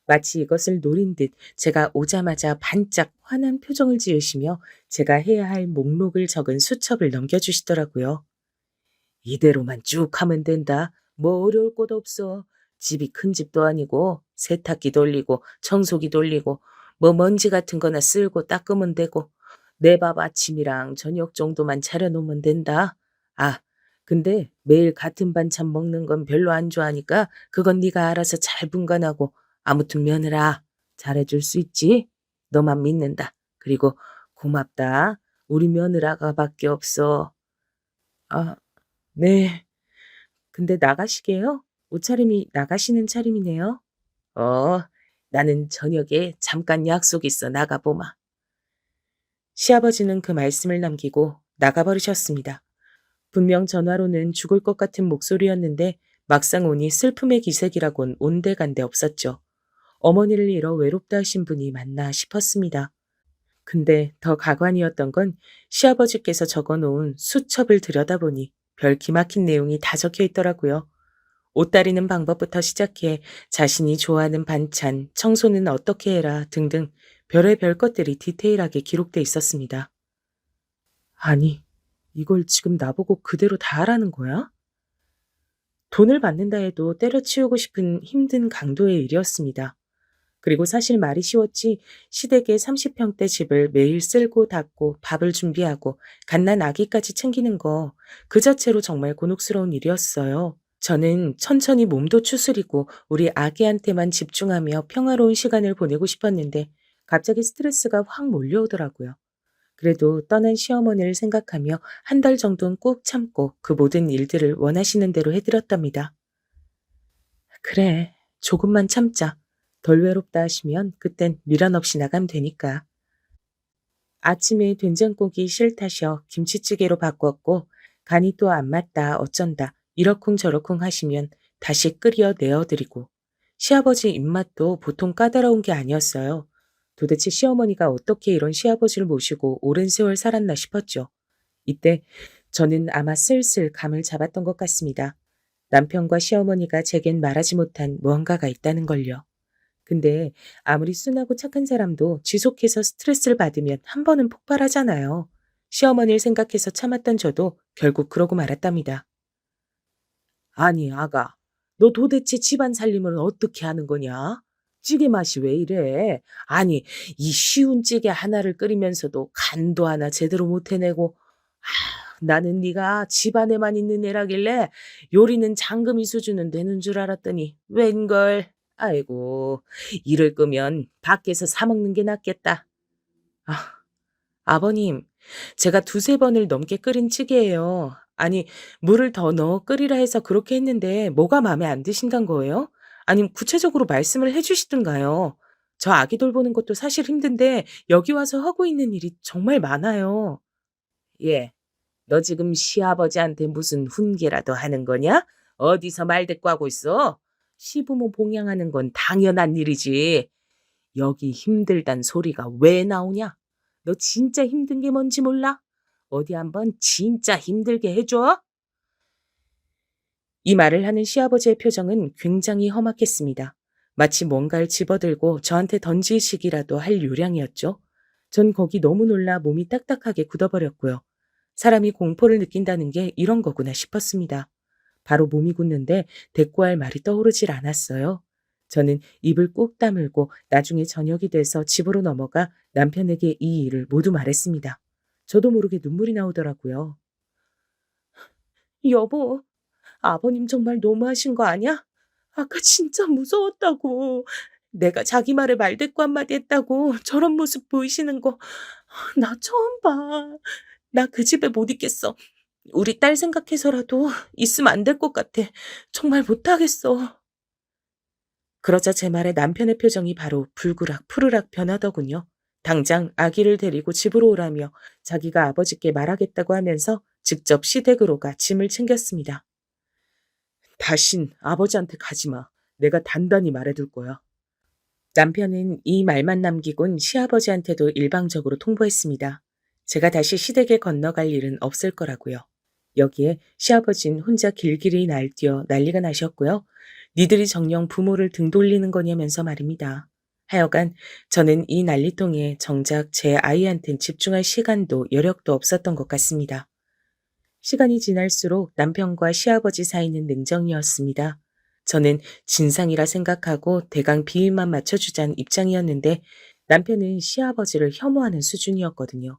B: 마치 이것을 노린 듯 제가 오자마자 반짝 환한 표정을 지으시며 제가 해야 할 목록을 적은 수첩을 넘겨주시더라고요. 이대로만 쭉 하면 된다. 뭐 어려울 것도 없어. 집이 큰 집도 아니고 세탁기 돌리고 청소기 돌리고 뭐 먼지 같은 거나 쓸고 닦으면 되고 내 밥 아침이랑 저녁 정도만 차려놓으면 된다. 아, 근데 매일 같은 반찬 먹는 건 별로 안 좋아하니까 그건 네가 알아서 잘 분간하고 아무튼 며느라 잘해줄 수 있지? 너만 믿는다. 그리고 고맙다. 우리 며느라가 밖에 없어. 아, 네. 근데 나가시게요? 옷차림이 나가시는 차림이네요. 어, 나는 저녁에 잠깐 약속 있어 나가보마. 시아버지는 그 말씀을 남기고 나가버리셨습니다. 분명 전화로는 죽을 것 같은 목소리였는데 막상 오니 슬픔의 기색이라곤 온데간데 없었죠. 어머니를 잃어 외롭다 하신 분이 맞나 싶었습니다. 근데 더 가관이었던 건 시아버지께서 적어놓은 수첩을 들여다보니 별 기막힌 내용이 다 적혀 있더라고요. 옷 다리는 방법부터 시작해 자신이 좋아하는 반찬, 청소는 어떻게 해라 등등 별의별 것들이 디테일하게 기록돼 있었습니다. 아니, 이걸 지금 나보고 그대로 다 하라는 거야? 돈을 받는다 해도 때려치우고 싶은 힘든 강도의 일이었습니다. 그리고 사실 말이 쉬웠지 시댁의 30평대 집을 매일 쓸고 닦고 밥을 준비하고 갓난 아기까지 챙기는 거 그 자체로 정말 곤혹스러운 일이었어요. 저는 천천히 몸도 추스리고 우리 아기한테만 집중하며 평화로운 시간을 보내고 싶었는데 갑자기 스트레스가 확 몰려오더라고요. 그래도 떠난 시어머니를 생각하며 한 달 정도는 꾹 참고 그 모든 일들을 원하시는 대로 해드렸답니다. 그래, 조금만 참자. 덜 외롭다 하시면 그땐 미련 없이 나가면 되니까. 아침에 된장국이 싫다셔 김치찌개로 바꿨고 간이 또 안 맞다 어쩐다 이러쿵저러쿵 하시면 다시 끓여 내어드리고 시아버지 입맛도 보통 까다로운 게 아니었어요. 도대체 시어머니가 어떻게 이런 시아버지를 모시고 오랜 세월 살았나 싶었죠. 이때 저는 아마 슬슬 감을 잡았던 것 같습니다. 남편과 시어머니가 제겐 말하지 못한 무언가가 있다는 걸요. 근데 아무리 순하고 착한 사람도 지속해서 스트레스를 받으면 한 번은 폭발하잖아요. 시어머니를 생각해서 참았던 저도 결국 그러고 말았답니다. 아니, 아가, 너 도대체 집안 살림을 어떻게 하는 거냐? 찌개 맛이 왜 이래? 아니, 이 쉬운 찌개 하나를 끓이면서도 간도 하나 제대로 못 해내고, 나는 네가 집안에만 있는 애라길래 요리는 장금이 수준은 되는 줄 알았더니 웬걸. 아이고, 이럴 거면 밖에서 사 먹는 게 낫겠다. 아, 아버님, 제가 두세 번을 넘게 끓인 찌개예요. 아니, 물을 더 넣어 끓이라 해서 그렇게 했는데 뭐가 마음에 안 드신단 거예요? 아니면 구체적으로 말씀을 해 주시든가요. 저 아기 돌보는 것도 사실 힘든데 여기 와서 하고 있는 일이 정말 많아요. 예, 너 지금 시아버지한테 무슨 훈계라도 하는 거냐? 어디서 말대꾸하고 있어? 시부모 봉양하는 건 당연한 일이지. 여기 힘들단 소리가 왜 나오냐? 너 진짜 힘든 게 뭔지 몰라? 어디 한번 진짜 힘들게 해줘? 이 말을 하는 시아버지의 표정은 굉장히 험악했습니다. 마치 뭔가를 집어들고 저한테 던지시기라도 할 요량이었죠. 전 거기 너무 놀라 몸이 딱딱하게 굳어버렸고요. 사람이 공포를 느낀다는 게 이런 거구나 싶었습니다. 바로 몸이 굳는데 대꾸할 말이 떠오르질 않았어요. 저는 입을 꾹 다물고 나중에 저녁이 돼서 집으로 넘어가 남편에게 이 일을 모두 말했습니다. 저도 모르게 눈물이 나오더라고요. 여보, 아버님 정말 너무하신 거 아니야? 아까 진짜 무서웠다고. 내가 자기 말에 말대꾸 한마디 했다고 저런 모습 보이시는 거 나 처음 봐. 나 그 집에 못 있겠어. 우리 딸 생각해서라도 있으면 안 될 것 같아. 정말 못하겠어. 그러자 제 말에 남편의 표정이 바로 불그락 푸르락 변하더군요. 당장 아기를 데리고 집으로 오라며 자기가 아버지께 말하겠다고 하면서 직접 시댁으로 가 짐을 챙겼습니다. 다신 아버지한테 가지 마. 내가 단단히 말해둘 거야. 남편은 이 말만 남기곤 시아버지한테도 일방적으로 통보했습니다. 제가 다시 시댁에 건너갈 일은 없을 거라고요. 여기에 시아버진 혼자 길길이 날뛰어 난리가 나셨고요. 니들이 정녕 부모를 등 돌리는 거냐면서 말입니다. 하여간 저는 이 난리통에 정작 제 아이한텐 집중할 시간도 여력도 없었던 것 같습니다. 시간이 지날수록 남편과 시아버지 사이는 냉정이었습니다. 저는 진상이라 생각하고 대강 비위만 맞춰주자는 입장이었는데 남편은 시아버지를 혐오하는 수준이었거든요.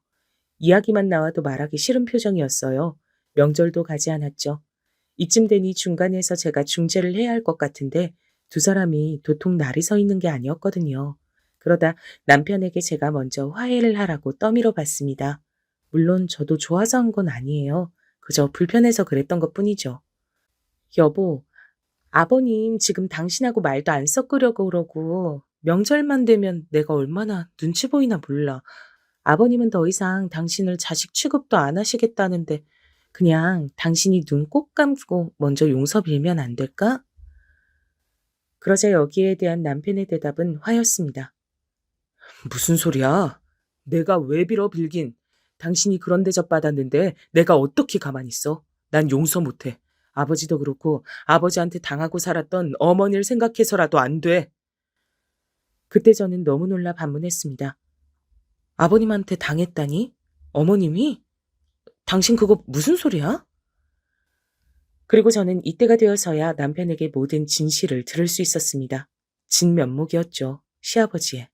B: 이야기만 나와도 말하기 싫은 표정이었어요. 명절도 가지 않았죠. 이쯤 되니 중간에서 제가 중재를 해야 할 것 같은데 두 사람이 도통 날이 서 있는 게 아니었거든요. 그러다 남편에게 제가 먼저 화해를 하라고 떠밀어 봤습니다. 물론 저도 좋아서 한 건 아니에요. 그저 불편해서 그랬던 것 뿐이죠. 여보, 아버님 지금 당신하고 말도 안 섞으려고 그러고 명절만 되면 내가 얼마나 눈치 보이나 몰라. 아버님은 더 이상 당신을 자식 취급도 안 하시겠다는데 그냥 당신이 눈 꼭 감고 먼저 용서 빌면 안 될까? 그러자 여기에 대한 남편의 대답은 화였습니다. 무슨 소리야? 내가 왜 빌어 빌긴. 당신이 그런 대접 받았는데 내가 어떻게 가만히 있어? 난 용서 못해. 아버지도 그렇고 아버지한테 당하고 살았던 어머니를 생각해서라도 안 돼. 그때 저는 너무 놀라 반문했습니다. 아버님한테 당했다니? 어머님이? 당신 그거 무슨 소리야? 그리고 저는 이때가 되어서야 남편에게 모든 진실을 들을 수 있었습니다. 진면목이었죠. 시아버지의.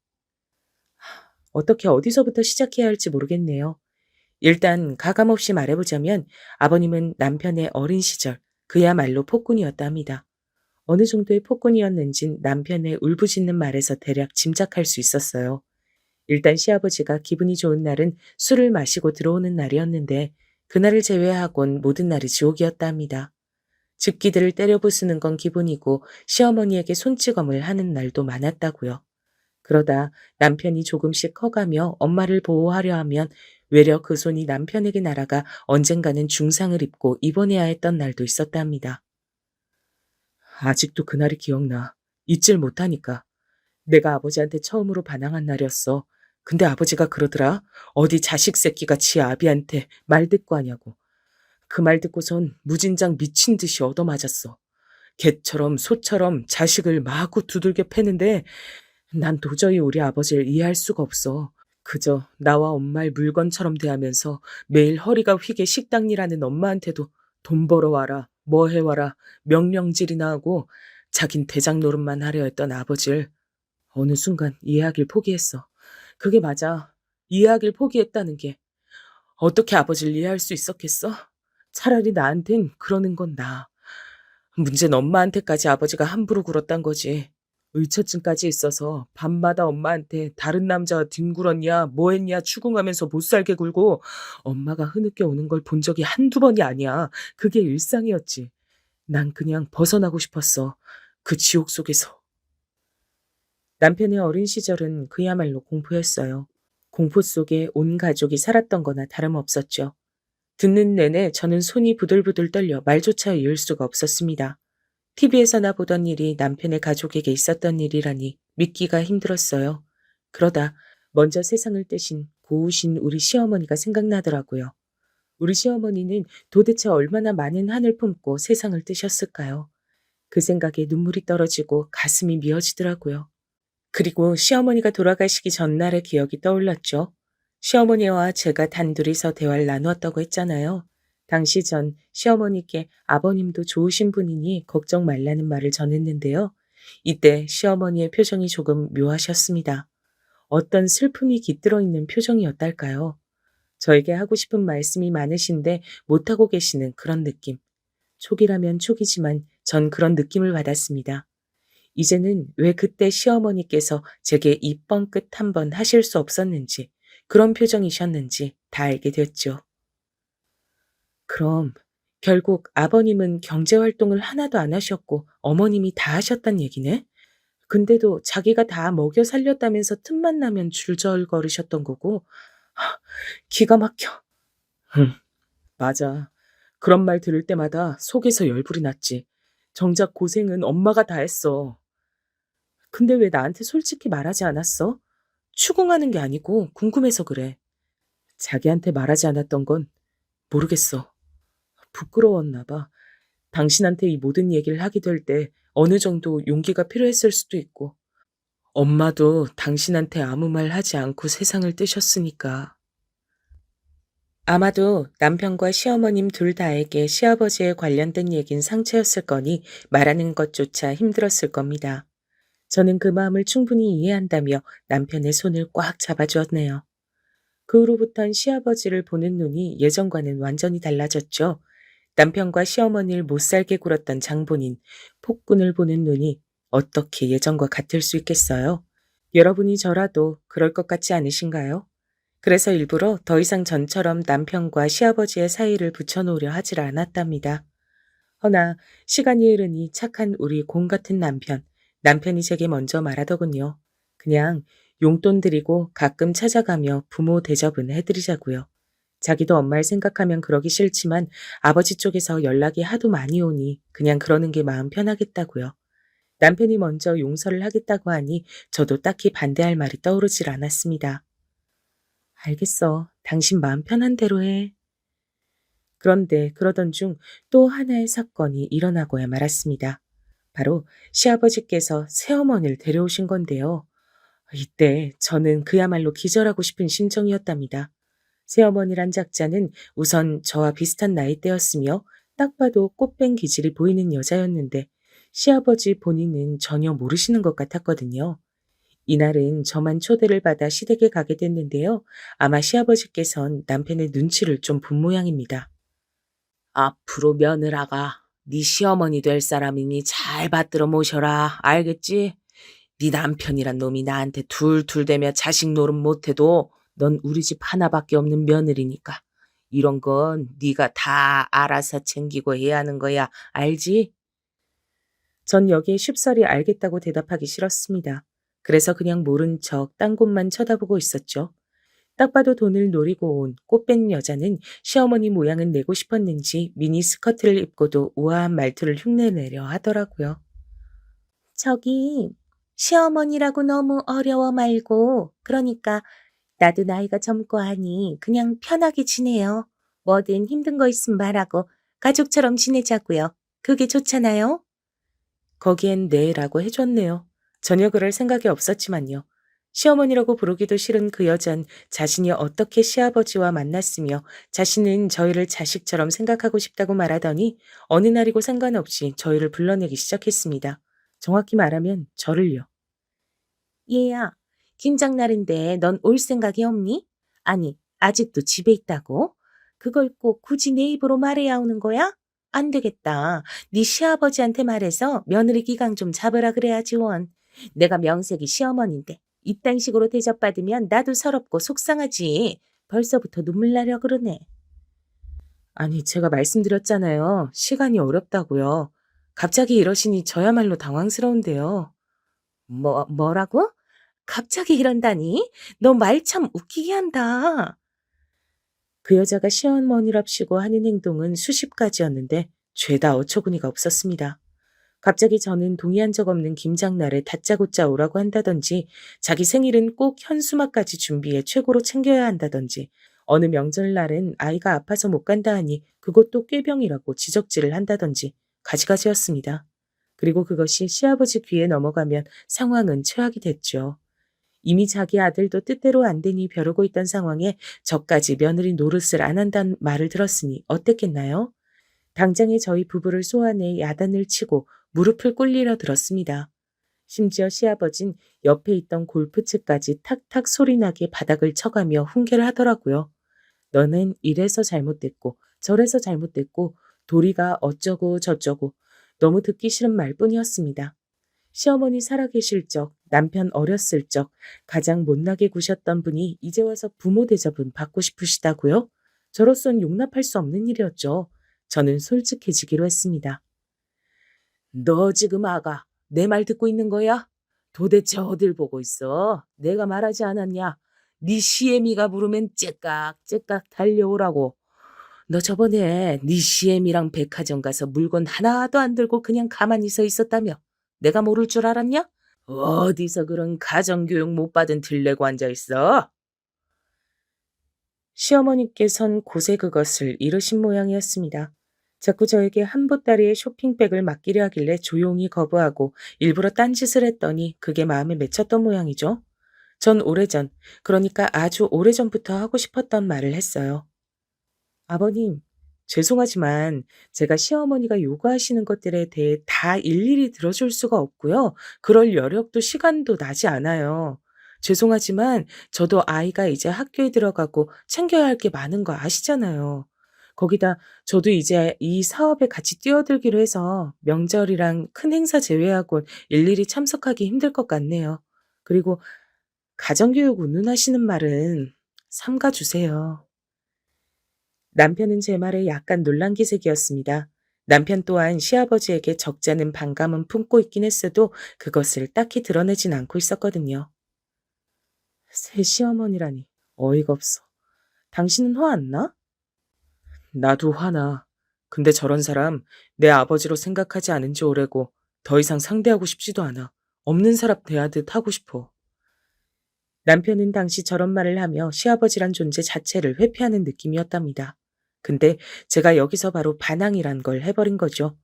B: 어떻게 어디서부터 시작해야 할지 모르겠네요. 일단 가감없이 말해보자면 아버님은 남편의 어린 시절 그야말로 폭군이었다 합니다. 어느 정도의 폭군이었는진 남편의 울부짖는 말에서 대략 짐작할 수 있었어요. 일단 시아버지가 기분이 좋은 날은 술을 마시고 들어오는 날이었는데 그날을 제외하곤 모든 날이 지옥이었다 합니다. 집기들을 때려 부수는 건 기본이고 시어머니에게 손찌검을 하는 날도 많았다고요. 그러다 남편이 조금씩 커가며 엄마를 보호하려 하면 외려 그 손이 남편에게 날아가 언젠가는 중상을 입고 입원해야 했던 날도 있었다 합니다. 아직도 그날이 기억나. 잊질 못하니까. 내가 아버지한테 처음으로 반항한 날이었어. 근데 아버지가 그러더라. 어디 자식 새끼가 지 아비한테 말 듣고 하냐고. 그 말 듣고선 무진장 미친 듯이 얻어맞았어. 개처럼 소처럼 자식을 마구 두들겨 패는데 난 도저히 우리 아버지를 이해할 수가 없어. 그저 나와 엄마를 물건처럼 대하면서 매일 허리가 휘게 식당 일하는 엄마한테도 돈 벌어와라, 뭐 해와라, 명령질이나 하고 자긴 대장 노릇만 하려 했던 아버지를 어느 순간 이해하길 포기했어. 그게 맞아. 이해하길 포기했다는 게. 어떻게 아버지를 이해할 수 있었겠어? 차라리 나한텐 그러는 건 나아. 문제는 엄마한테까지 아버지가 함부로 굴었단 거지. 의처증까지 있어서 밤마다 엄마한테 다른 남자와 뒹굴었냐 뭐 했냐 추궁하면서 못살게 굴고 엄마가 흐느껴 오는 걸 본 적이 한두 번이 아니야. 그게 일상이었지. 난 그냥 벗어나고 싶었어. 그 지옥 속에서. 남편의 어린 시절은 그야말로 공포였어요. 공포 속에 온 가족이 살았던 거나 다름없었죠. 듣는 내내 저는 손이 부들부들 떨려 말조차 이을 수가 없었습니다. TV에서나 보던 일이 남편의 가족에게 있었던 일이라니 믿기가 힘들었어요. 그러다 먼저 세상을 떼신 고우신 우리 시어머니가 생각나더라고요. 우리 시어머니는 도대체 얼마나 많은 한을 품고 세상을 뜨셨을까요? 그 생각에 눈물이 떨어지고 가슴이 미어지더라고요. 그리고 시어머니가 돌아가시기 전날의 기억이 떠올랐죠. 시어머니와 제가 단둘이서 대화를 나누었다고 했잖아요. 당시 전 시어머니께 아버님도 좋으신 분이니 걱정 말라는 말을 전했는데요. 이때 시어머니의 표정이 조금 묘하셨습니다. 어떤 슬픔이 깃들어 있는 표정이었달까요? 저에게 하고 싶은 말씀이 많으신데 못하고 계시는 그런 느낌. 촉이라면 촉이지만 전 그런 느낌을 받았습니다. 이제는 왜 그때 시어머니께서 제게 입 뻥끗 한번 하실 수 없었는지, 그런 표정이셨는지 다 알게 됐죠. 그럼 결국 아버님은 경제활동을 하나도 안 하셨고 어머님이 다 하셨단 얘기네? 근데도 자기가 다 먹여 살렸다면서 틈만 나면 줄절거리셨던 거고, 하, 기가 막혀. 응, 맞아. 그런 말 들을 때마다 속에서 열불이 났지. 정작 고생은 엄마가 다 했어. 근데 왜 나한테 솔직히 말하지 않았어? 추궁하는 게 아니고 궁금해서 그래. 자기한테 말하지 않았던 건 모르겠어. 부끄러웠나 봐. 당신한테 이 모든 얘기를 하게 될 때 어느 정도 용기가 필요했을 수도 있고. 엄마도 당신한테 아무 말 하지 않고 세상을 뜨셨으니까. 아마도 남편과 시어머님 둘 다에게 시아버지에 관련된 얘긴 상처였을 거니 말하는 것조차 힘들었을 겁니다. 저는 그 마음을 충분히 이해한다며 남편의 손을 꽉 잡아주었네요. 그 후로부턴 시아버지를 보는 눈이 예전과는 완전히 달라졌죠. 남편과 시어머니를 못살게 굴었던 장본인, 폭군을 보는 눈이 어떻게 예전과 같을 수 있겠어요? 여러분이 저라도 그럴 것 같지 않으신가요? 그래서 일부러 더 이상 전처럼 남편과 시아버지의 사이를 붙여놓으려 하질 않았답니다. 허나 시간이 흐르니 착한 우리 공 같은 남편이 제게 먼저 말하더군요. 그냥 용돈 드리고 가끔 찾아가며 부모 대접은 해드리자고요. 자기도 엄마를 생각하면 그러기 싫지만 아버지 쪽에서 연락이 하도 많이 오니 그냥 그러는 게 마음 편하겠다고요. 남편이 먼저 용서를 하겠다고 하니 저도 딱히 반대할 말이 떠오르질 않았습니다. 알겠어. 당신 마음 편한 대로 해. 그런데 그러던 중 또 하나의 사건이 일어나고야 말았습니다. 바로 시아버지께서 새어머니를 데려오신 건데요. 이때 저는 그야말로 기절하고 싶은 심정이었답니다. 새어머니란 작자는 우선 저와 비슷한 나이대였으며 딱 봐도 꽃뱀 기질이 보이는 여자였는데 시아버지 본인은 전혀 모르시는 것 같았거든요. 이날은 저만 초대를 받아 시댁에 가게 됐는데요. 아마 시아버지께선 남편의 눈치를 좀 본 모양입니다. 앞으로 며느라가 네 시어머니 될 사람이니 잘 받들어 모셔라. 알겠지? 네 남편이란 놈이 나한테 툴툴대며 자식 노릇 못해도 넌 우리 집 하나밖에 없는 며느리니까. 이런 건 네가 다 알아서 챙기고 해야 하는 거야. 알지? 전 여기에 쉽사리 알겠다고 대답하기 싫었습니다. 그래서 그냥 모른 척 딴 곳만 쳐다보고 있었죠. 딱 봐도 돈을 노리고 온 꽃뱀 여자는 시어머니 모양은 내고 싶었는지 미니 스커트를 입고도 우아한 말투를 흉내내려 하더라고요. 저기 시어머니라고 너무 어려워 말고 그러니까 나도 나이가 젊고 하니 그냥 편하게 지내요. 뭐든 힘든 거 있으면 말하고 가족처럼 지내자고요. 그게 좋잖아요. 거기엔 네라고 해줬네요. 전혀 그럴 생각이 없었지만요. 시어머니라고 부르기도 싫은 그 여잔 자신이 어떻게 시아버지와 만났으며 자신은 저희를 자식처럼 생각하고 싶다고 말하더니 어느 날이고 상관없이 저희를 불러내기 시작했습니다. 정확히 말하면 저를요. 얘야, 김장날인데 넌 올 생각이 없니? 아니, 아직도 집에 있다고? 그걸 꼭 굳이 내 입으로 말해야 오는 거야? 안 되겠다. 네 시아버지한테 말해서 며느리 기강 좀 잡으라 그래야지 원. 내가 명색이 시어머니인데 이딴 식으로 대접받으면 나도 서럽고 속상하지. 벌써부터 눈물 나려 그러네. 아니, 제가 말씀드렸잖아요. 시간이 어렵다고요. 갑자기 이러시니 저야말로 당황스러운데요. 뭐라고? 갑자기 이런다니? 너 말 참 웃기게 한다. 그 여자가 시어머니랍시고 하는 행동은 수십 가지였는데 죄다 어처구니가 없었습니다. 갑자기 저는 동의한 적 없는 김장날에 다짜고짜 오라고 한다든지 자기 생일은 꼭 현수막까지 준비해 최고로 챙겨야 한다든지 어느 명절날은 아이가 아파서 못 간다 하니 그것도 꾀병이라고 지적질을 한다든지 가지가지였습니다. 그리고 그것이 시아버지 귀에 넘어가면 상황은 최악이 됐죠. 이미 자기 아들도 뜻대로 안 되니 벼르고 있던 상황에 저까지 며느리 노릇을 안 한다는 말을 들었으니 어땠겠나요? 당장에 저희 부부를 쏘아내 야단을 치고 무릎을 꿇리려 들었습니다. 심지어 시아버진 옆에 있던 골프채까지 탁탁 소리나게 바닥을 쳐가며 훈계를 하더라고요. 너는 이래서 잘못됐고 저래서 잘못됐고 도리가 어쩌고 저쩌고 너무 듣기 싫은 말뿐이었습니다. 시어머니 살아계실 적, 남편 어렸을 적 가장 못나게 구셨던 분이 이제 와서 부모 대접은 받고 싶으시다고요? 저로선 용납할 수 없는 일이었죠. 저는 솔직해지기로 했습니다. 너 지금 아가 내 말 듣고 있는 거야? 도대체 어딜 보고 있어? 내가 말하지 않았냐? 네 시애미가 부르면 째깍째깍 달려오라고. 너 저번에 네 시애미랑 백화점 가서 물건 하나도 안 들고 그냥 가만히 서 있었다며? 내가 모를 줄 알았냐? 어디서 그런 가정교육 못 받은 들레고 앉아 있어? 시어머니께선 고세 그것을 이르신 모양이었습니다. 자꾸 저에게 한 보따리의 쇼핑백을 맡기려 하길래 조용히 거부하고 일부러 딴짓을 했더니 그게 마음에 맺혔던 모양이죠. 전 오래전, 그러니까 아주 오래전부터 하고 싶었던 말을 했어요. 아버님, 죄송하지만 제가 시어머니가 요구하시는 것들에 대해 다 일일이 들어줄 수가 없고요. 그럴 여력도 시간도 나지 않아요. 죄송하지만 저도 아이가 이제 학교에 들어가고 챙겨야 할 게 많은 거 아시잖아요. 거기다 저도 이제 이 사업에 같이 뛰어들기로 해서 명절이랑 큰 행사 제외하곤 일일이 참석하기 힘들 것 같네요. 그리고 가정교육 운운하시는 말은 삼가 주세요. 남편은 제 말에 약간 놀란 기색이었습니다. 남편 또한 시아버지에게 적잖은 반감은 품고 있긴 했어도 그것을 딱히 드러내진 않고 있었거든요. 새 시어머니라니 어이가 없어. 당신은 화 안 나? 나도 화나. 근데 저런 사람 내 아버지로 생각하지 않은 지 오래고 더 이상 상대하고 싶지도 않아. 없는 사람 대하듯 하고 싶어. 남편은 당시 저런 말을 하며 시아버지란 존재 자체를 회피하는 느낌이었답니다. 근데 제가 여기서 바로 반항이란 걸 해버린 거죠.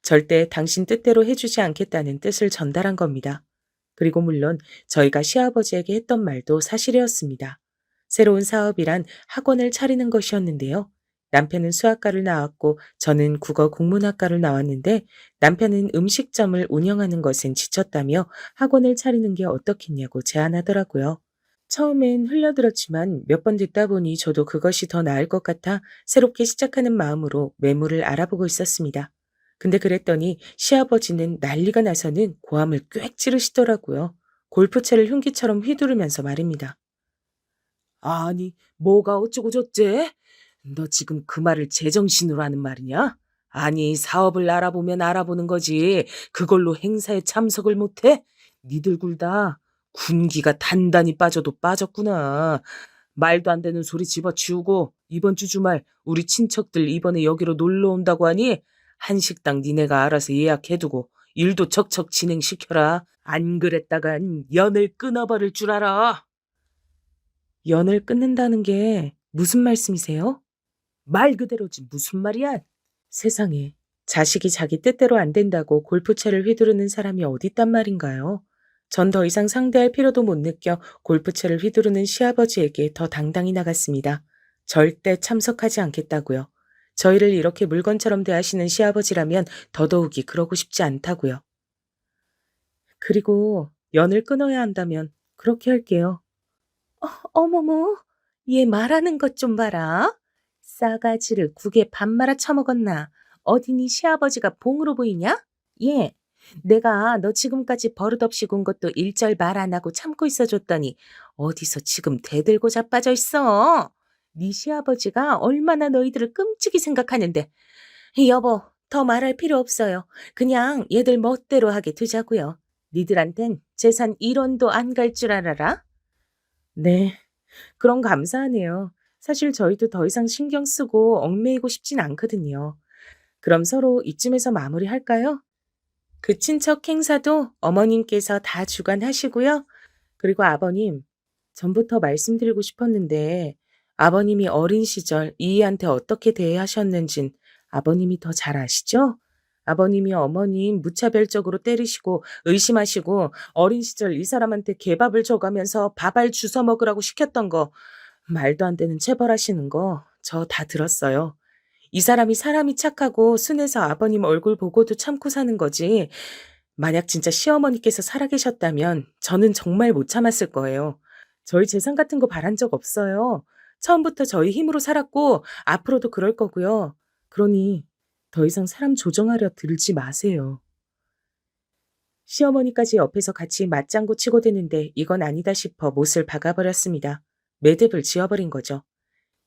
B: 절대 당신 뜻대로 해주지 않겠다는 뜻을 전달한 겁니다. 그리고 물론 저희가 시아버지에게 했던 말도 사실이었습니다. 새로운 사업이란 학원을 차리는 것이었는데요. 남편은 수학과를 나왔고 저는 국어 국문학과를 나왔는데 남편은 음식점을 운영하는 것엔 지쳤다며 학원을 차리는 게 어떻겠냐고 제안하더라고요. 처음엔 흘려들었지만 몇 번 듣다 보니 저도 그것이 더 나을 것 같아 새롭게 시작하는 마음으로 매물을 알아보고 있었습니다. 근데 그랬더니 시아버지는 난리가 나서는 고함을 꽥 지르시더라고요. 골프채를 흉기처럼 휘두르면서 말입니다. 아니, 뭐가 어쩌고 저째? 너 지금 그 말을 제정신으로 하는 말이냐? 아니, 사업을 알아보면 알아보는 거지. 그걸로 행사에 참석을 못해? 니들 굴다 군기가 단단히 빠져도 빠졌구나. 말도 안 되는 소리 집어치우고 이번 주 주말 우리 친척들 이번에 여기로 놀러 온다고 하니 한식당 니네가 알아서 예약해두고 일도 척척 진행시켜라. 안 그랬다간 연을 끊어버릴 줄 알아. 연을 끊는다는 게 무슨 말씀이세요? 말 그대로지 무슨 말이야? 세상에, 자식이 자기 뜻대로 안 된다고 골프채를 휘두르는 사람이 어딨단 말인가요? 전 더 이상 상대할 필요도 못 느껴 골프채를 휘두르는 시아버지에게 더 당당히 나갔습니다. 절대 참석하지 않겠다고요. 저희를 이렇게 물건처럼 대하시는 시아버지라면 더더욱이 그러고 싶지 않다고요. 그리고 연을 끊어야 한다면 그렇게 할게요. 어머머, 얘 말하는 것 좀 봐라. 싸가지를 국에 밥 말아 처먹었나? 어디니 시아버지가 봉으로 보이냐? 얘, 내가 너 지금까지 버릇없이 군 것도 일절 말 안 하고 참고 있어줬더니 어디서 지금 대들고 자빠져 있어? 네 시아버지가 얼마나 너희들을 끔찍이 생각하는데. 여보, 더 말할 필요 없어요. 그냥 얘들 멋대로 하게 두자고요. 니들한텐 재산 1원도 안 갈 줄 알아라? 네. 그럼 감사하네요. 사실 저희도 더 이상 신경 쓰고 얽매이고 싶진 않거든요. 그럼 서로 이쯤에서 마무리할까요? 그 친척 행사도 어머님께서 다 주관하시고요. 그리고 아버님, 전부터 말씀드리고 싶었는데 아버님이 어린 시절 이희한테 어떻게 대하셨는진 아버님이 더 잘 아시죠? 아버님이 어머님 무차별적으로 때리시고 의심하시고 어린 시절 이 사람한테 개밥을 줘가면서 밥알 주워 먹으라고 시켰던 거 말도 안 되는 체벌하시는 거 저 다 들었어요. 이 사람이 착하고 순해서 아버님 얼굴 보고도 참고 사는 거지. 만약 진짜 시어머니께서 살아계셨다면 저는 정말 못 참았을 거예요. 저희 재산 같은 거 바란 적 없어요. 처음부터 저희 힘으로 살았고 앞으로도 그럴 거고요. 그러니 더 이상 사람 조정하려 들지 마세요. 시어머니까지 옆에서 같이 맞장구 치고 드는데 이건 아니다 싶어 못을 박아버렸습니다. 매듭을 지어버린 거죠.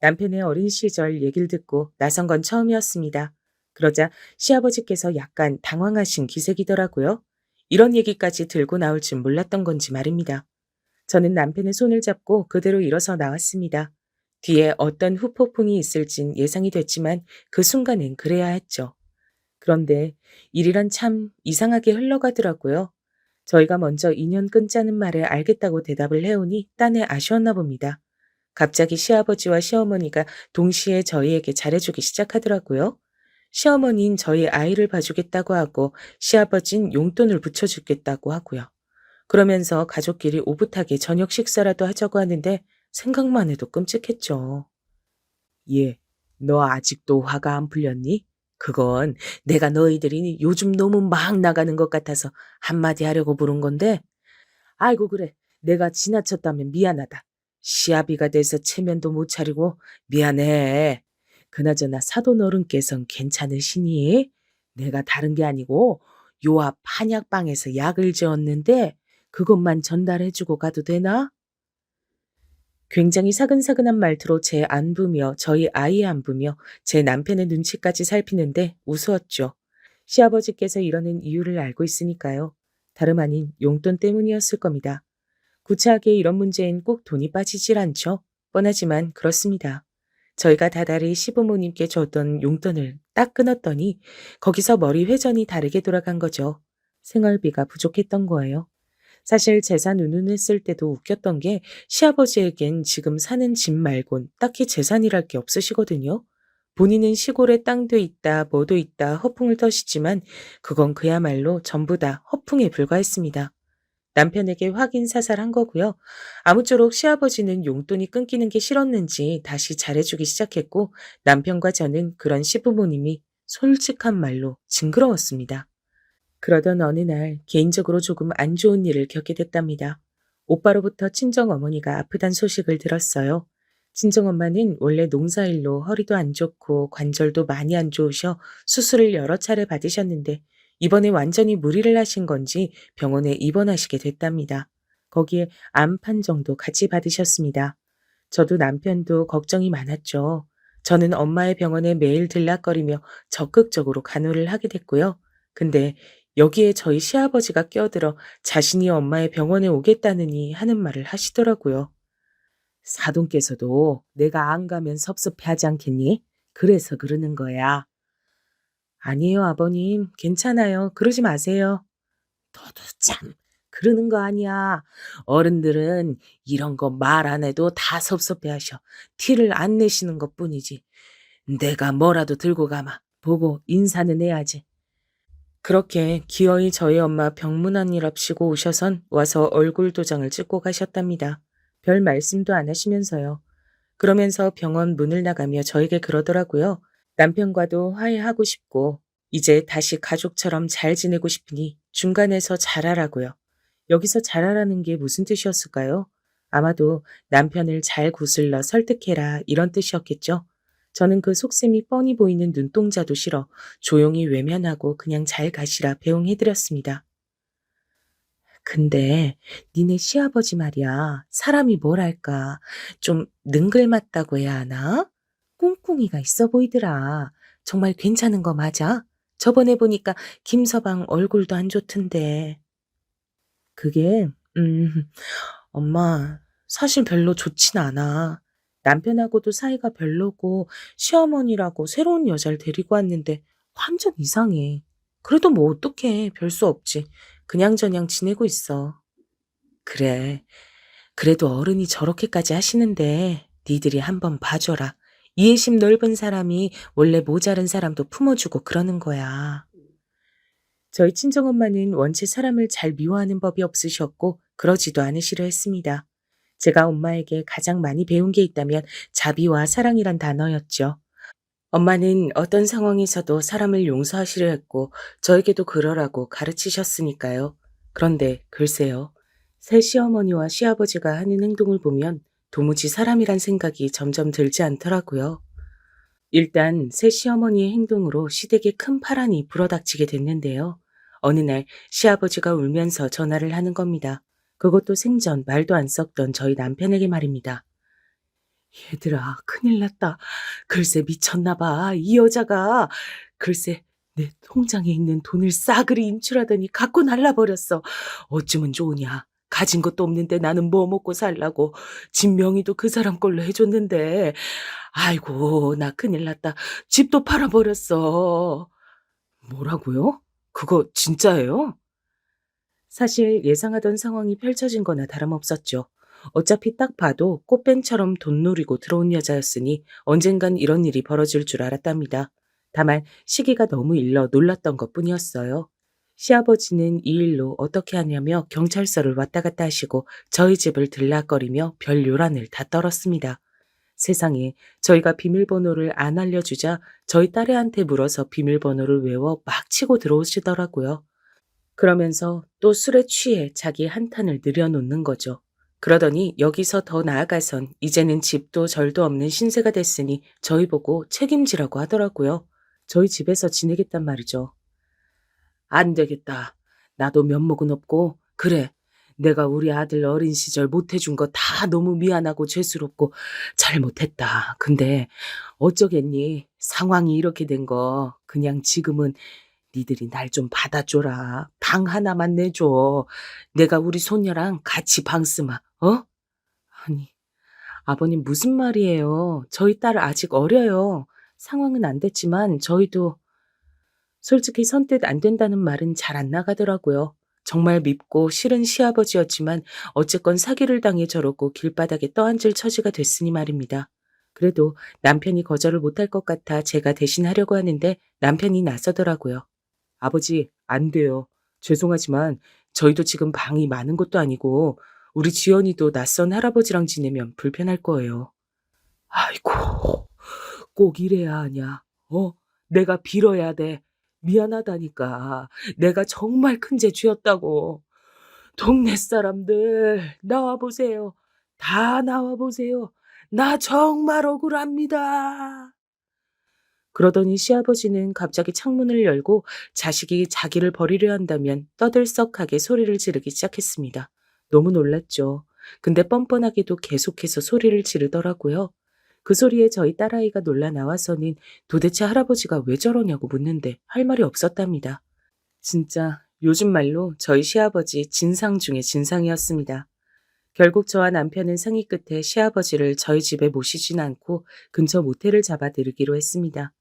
B: 남편의 어린 시절 얘기를 듣고 나선 건 처음이었습니다. 그러자 시아버지께서 약간 당황하신 기색이더라고요. 이런 얘기까지 들고 나올 줄 몰랐던 건지 말입니다. 저는 남편의 손을 잡고 그대로 일어서 나왔습니다. 뒤에 어떤 후폭풍이 있을진 예상이 됐지만 그 순간엔 그래야 했죠. 그런데 일이란 참 이상하게 흘러가더라고요. 저희가 먼저 인연 끊자는 말에 알겠다고 대답을 해오니 딴에 아쉬웠나 봅니다. 갑자기 시아버지와 시어머니가 동시에 저희에게 잘해주기 시작하더라고요. 시어머니는 저희 아이를 봐주겠다고 하고 시아버진 용돈을 붙여주겠다고 하고요. 그러면서 가족끼리 오붓하게 저녁 식사라도 하자고 하는데 생각만 해도 끔찍했죠. 예, 너 아직도 화가 안 풀렸니? 그건 내가 너희들이 요즘 너무 막 나가는 것 같아서 한마디 하려고 부른 건데 아이고 그래. 내가 지나쳤다면 미안하다. 시아비가 돼서 체면도 못 차리고 미안해. 그나저나 사돈 어른께선 괜찮으시니? 내가 다른 게 아니고 요 앞 한약방에서 약을 지었는데 그것만 전달해주고 가도 되나? 굉장히 사근사근한 말투로 제 안부며 저희 아이의 안부며 제 남편의 눈치까지 살피는데 우스웠죠. 시아버지께서 이러는 이유를 알고 있으니까요. 다름 아닌 용돈 때문이었을 겁니다. 구차하게 이런 문제엔 꼭 돈이 빠지질 않죠. 뻔하지만 그렇습니다. 저희가 다달이 시부모님께 줬던 용돈을 딱 끊었더니 거기서 머리 회전이 다르게 돌아간 거죠. 생활비가 부족했던 거예요. 사실 재산 운운했을 때도 웃겼던 게 시아버지에겐 지금 사는 집 말곤 딱히 재산이랄 게 없으시거든요. 본인은 시골에 땅도 있다, 뭐도 있다 허풍을 터시지만 그건 그야말로 전부 다 허풍에 불과했습니다. 남편에게 확인 사살한 거고요. 아무쪼록 시아버지는 용돈이 끊기는 게 싫었는지 다시 잘해주기 시작했고 남편과 저는 그런 시부모님이 솔직한 말로 징그러웠습니다. 그러던 어느 날 개인적으로 조금 안 좋은 일을 겪게 됐답니다. 오빠로부터 친정어머니가 아프단 소식을 들었어요. 친정엄마는 원래 농사일로 허리도 안 좋고 관절도 많이 안 좋으셔 수술을 여러 차례 받으셨는데 이번에 완전히 무리를 하신 건지 병원에 입원하시게 됐답니다. 거기에 암 판정도 같이 받으셨습니다. 저도 남편도 걱정이 많았죠. 저는 엄마의 병원에 매일 들락거리며 적극적으로 간호를 하게 됐고요. 근데 여기에 저희 시아버지가 끼어들어 자신이 엄마의 병원에 오겠다느니 하는 말을 하시더라고요. 사돈께서도 내가 안 가면 섭섭해하지 않겠니? 그래서 그러는 거야. 아니에요, 아버님. 괜찮아요. 그러지 마세요. 너도 참, 그러는 거 아니야. 어른들은 이런 거 말 안 해도 다 섭섭해하셔. 티를 안 내시는 것 뿐이지. 내가 뭐라도 들고 가마. 보고 인사는 해야지. 그렇게 기어이 저희 엄마 병문안이랍시고 오셔선 와서 얼굴 도장을 찍고 가셨답니다. 별 말씀도 안 하시면서요. 그러면서 병원 문을 나가며 저에게 그러더라고요. 남편과도 화해하고 싶고 이제 다시 가족처럼 잘 지내고 싶으니 중간에서 잘하라고요. 여기서 잘하라는 게 무슨 뜻이었을까요? 아마도 남편을 잘 구슬러 설득해라 이런 뜻이었겠죠. 저는 그 속셈이 뻔히 보이는 눈동자도 싫어 조용히 외면하고 그냥 잘 가시라 배웅해드렸습니다. 근데 니네 시아버지 말이야. 사람이 뭐랄까. 좀 능글맞다고 해야 하나? 꿍꿍이가 있어 보이더라. 정말 괜찮은 거 맞아? 저번에 보니까 김서방 얼굴도 안 좋던데. 그게, 엄마, 사실 별로 좋진 않아. 남편하고도 사이가 별로고 시어머니라고 새로운 여자를 데리고 왔는데 완전 이상해. 그래도 뭐 어떡해. 별 수 없지. 그냥저냥 지내고 있어. 그래. 그래도 어른이 저렇게까지 하시는데 니들이 한번 봐줘라. 이해심 넓은 사람이 원래 모자른 사람도 품어주고 그러는 거야. 저희 친정엄마는 원체 사람을 잘 미워하는 법이 없으셨고 그러지도 않으시려 했습니다. 제가 엄마에게 가장 많이 배운 게 있다면 자비와 사랑이란 단어였죠. 엄마는 어떤 상황에서도 사람을 용서하시려 했고 저에게도 그러라고 가르치셨으니까요. 그런데 글쎄요. 새 시어머니와 시아버지가 하는 행동을 보면 도무지 사람이란 생각이 점점 들지 않더라고요. 일단 새 시어머니의 행동으로 시댁에 큰 파란이 불어닥치게 됐는데요. 어느 날 시아버지가 울면서 전화를 하는 겁니다. 그것도 생전 말도 안 섞던 저희 남편에게 말입니다. 얘들아, 큰일 났다. 글쎄 미쳤나 봐. 이 여자가. 글쎄 내 통장에 있는 돈을 싸그리 인출하더니 갖고 날라버렸어. 어쩌면 좋으냐. 가진 것도 없는데 나는 뭐 먹고 살라고. 집 명의도 그 사람 걸로 해줬는데. 아이고 나 큰일 났다. 집도 팔아버렸어. 뭐라고요? 그거 진짜예요? 사실 예상하던 상황이 펼쳐진 거나 다름없었죠. 어차피 딱 봐도 꽃뱀처럼 돈 노리고 들어온 여자였으니 언젠간 이런 일이 벌어질 줄 알았답니다. 다만 시기가 너무 일러 놀랐던 것뿐이었어요. 시아버지는 이 일로 어떻게 하냐며 경찰서를 왔다 갔다 하시고 저희 집을 들락거리며 별 요란을 다 떨었습니다. 세상에 저희가 비밀번호를 안 알려주자 저희 딸애한테 물어서 비밀번호를 외워 막 치고 들어오시더라고요. 그러면서 또 술에 취해 자기 한탄을 늘여놓는 거죠. 그러더니 여기서 더 나아가선 이제는 집도 절도 없는 신세가 됐으니 저희 보고 책임지라고 하더라고요. 저희 집에서 지내겠단 말이죠. 안 되겠다. 나도 면목은 없고 그래. 내가 우리 아들 어린 시절 못해준 거 다 너무 미안하고 죄스럽고 잘못했다. 근데 어쩌겠니? 상황이 이렇게 된 거 그냥 지금은 니들이 날 좀 받아줘라. 방 하나만 내줘. 내가 우리 손녀랑 같이 방 쓰마. 어? 아니, 아버님 무슨 말이에요. 저희 딸 아직 어려요. 상황은 안 됐지만 저희도 솔직히 선뜻 안 된다는 말은 잘 안 나가더라고요. 정말 밉고 싫은 시아버지였지만 어쨌건 사기를 당해 저러고 길바닥에 떠앉을 처지가 됐으니 말입니다. 그래도 남편이 거절을 못할 것 같아 제가 대신 하려고 하는데 남편이 나서더라고요. 아버지, 안 돼요. 죄송하지만 저희도 지금 방이 많은 것도 아니고 우리 지연이도 낯선 할아버지랑 지내면 불편할 거예요. 아이고, 꼭 이래야 하냐. 내가 빌어야 돼. 미안하다니까. 내가 정말 큰 죄 지었다고. 동네 사람들 나와보세요. 다 나와보세요. 나 정말 억울합니다. 그러더니 시아버지는 갑자기 창문을 열고 자식이 자기를 버리려 한다면 떠들썩하게 소리를 지르기 시작했습니다. 너무 놀랐죠. 근데 뻔뻔하게도 계속해서 소리를 지르더라고요. 그 소리에 저희 딸아이가 놀라 나와서는 도대체 할아버지가 왜 저러냐고 묻는데 할 말이 없었답니다. 진짜 요즘 말로 저희 시아버지 진상 중에 진상이었습니다. 결국 저와 남편은 상의 끝에 시아버지를 저희 집에 모시진 않고 근처 모텔을 잡아들이기로 했습니다.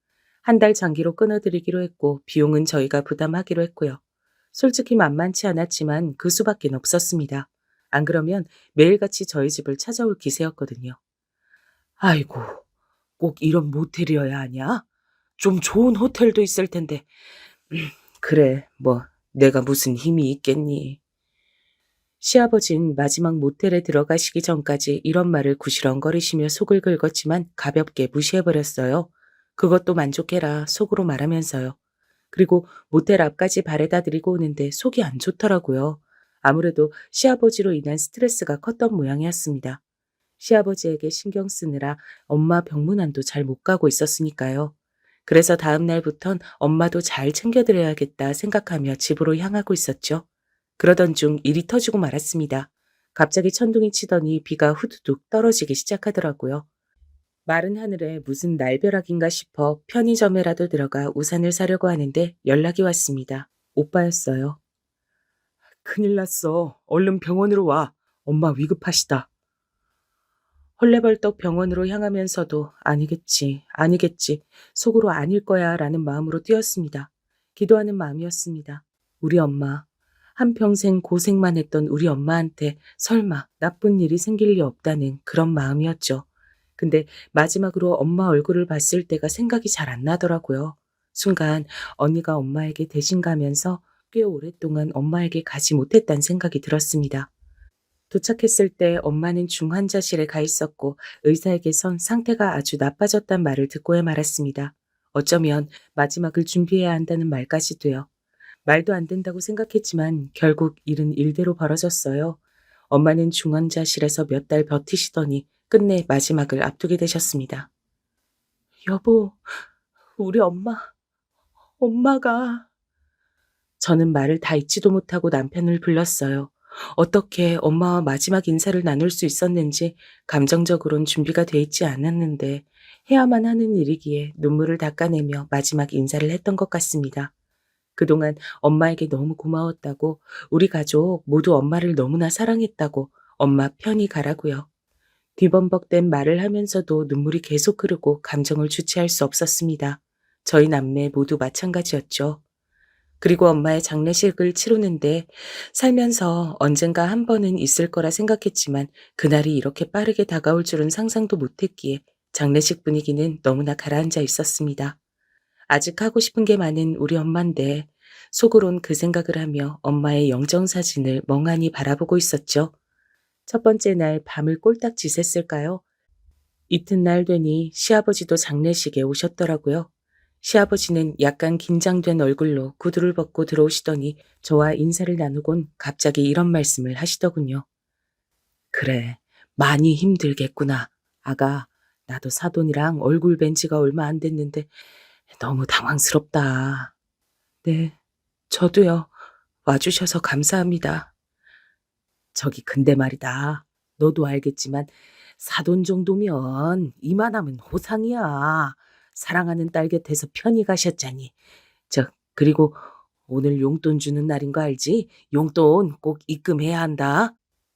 B: 한 달 장기로 끊어드리기로 했고 비용은 저희가 부담하기로 했고요. 솔직히 만만치 않았지만 그 수밖엔 없었습니다. 안 그러면 매일같이 저희 집을 찾아올 기세였거든요. 아이고, 꼭 이런 모텔이어야 하냐? 좀 좋은 호텔도 있을 텐데. 그래, 뭐, 내가 무슨 힘이 있겠니? 시아버진 마지막 모텔에 들어가시기 전까지 이런 말을 구시렁거리시며 속을 긁었지만 가볍게 무시해버렸어요. 그것도 만족해라 속으로 말하면서요. 그리고 모텔 앞까지 바래다 드리고 오는데 속이 안 좋더라고요. 아무래도 시아버지로 인한 스트레스가 컸던 모양이었습니다. 시아버지에게 신경 쓰느라 엄마 병문안도 잘 못 가고 있었으니까요. 그래서 다음 날부턴 엄마도 잘 챙겨드려야겠다 생각하며 집으로 향하고 있었죠. 그러던 중 일이 터지고 말았습니다. 갑자기 천둥이 치더니 비가 후두둑 떨어지기 시작하더라고요. 마른 하늘에 무슨 날벼락인가 싶어 편의점에라도 들어가 우산을 사려고 하는데 연락이 왔습니다. 오빠였어요. 큰일 났어. 얼른 병원으로 와. 엄마 위급하시다. 헐레벌떡 병원으로 향하면서도 아니겠지, 아니겠지, 속으로 아닐 거야 라는 마음으로 뛰었습니다. 기도하는 마음이었습니다. 우리 엄마, 한평생 고생만 했던 우리 엄마한테 설마 나쁜 일이 생길 리 없다는 그런 마음이었죠. 근데 마지막으로 엄마 얼굴을 봤을 때가 생각이 잘 안 나더라고요. 순간 언니가 엄마에게 대신 가면서 꽤 오랫동안 엄마에게 가지 못했다는 생각이 들었습니다. 도착했을 때 엄마는 중환자실에 가 있었고 의사에게선 상태가 아주 나빠졌단 말을 듣고야 말았습니다. 어쩌면 마지막을 준비해야 한다는 말까지도요. 말도 안 된다고 생각했지만 결국 일은 일대로 벌어졌어요. 엄마는 중환자실에서 몇 달 버티시더니 끝내 마지막을 앞두게 되셨습니다. 여보, 우리 엄마가... 저는 말을 다 잊지도 못하고 남편을 불렀어요. 어떻게 엄마와 마지막 인사를 나눌 수 있었는지 감정적으론 준비가 돼 있지 않았는데 해야만 하는 일이기에 눈물을 닦아내며 마지막 인사를 했던 것 같습니다. 그동안 엄마에게 너무 고마웠다고, 우리 가족 모두 엄마를 너무나 사랑했다고 엄마 편히 가라고요. 뒤범벅된 말을 하면서도 눈물이 계속 흐르고 감정을 주체할 수 없었습니다. 저희 남매 모두 마찬가지였죠. 그리고 엄마의 장례식을 치르는데 살면서 언젠가 한 번은 있을 거라 생각했지만 그날이 이렇게 빠르게 다가올 줄은 상상도 못했기에 장례식 분위기는 너무나 가라앉아 있었습니다. 아직 하고 싶은 게 많은 우리 엄마인데 속으론 그 생각을 하며 엄마의 영정사진을 멍하니 바라보고 있었죠. 첫 번째 날 밤을 꼴딱 지샜을까요? 이튿날 되니 시아버지도 장례식에 오셨더라고요. 시아버지는 약간 긴장된 얼굴로 구두를 벗고 들어오시더니 저와 인사를 나누곤 갑자기 이런 말씀을 하시더군요. 그래, 많이 힘들겠구나. 아가, 나도 사돈이랑 얼굴 뵌 지가 얼마 안 됐는데 너무 당황스럽다. 네, 저도요. 와주셔서 감사합니다. 저기 근데 말이다. 너도 알겠지만 사돈 정도면 이만하면 호상이야. 사랑하는 딸 곁에서 편히 가셨자니. 그리고 오늘 용돈 주는 날인 거 알지? 용돈 꼭 입금해야 한다.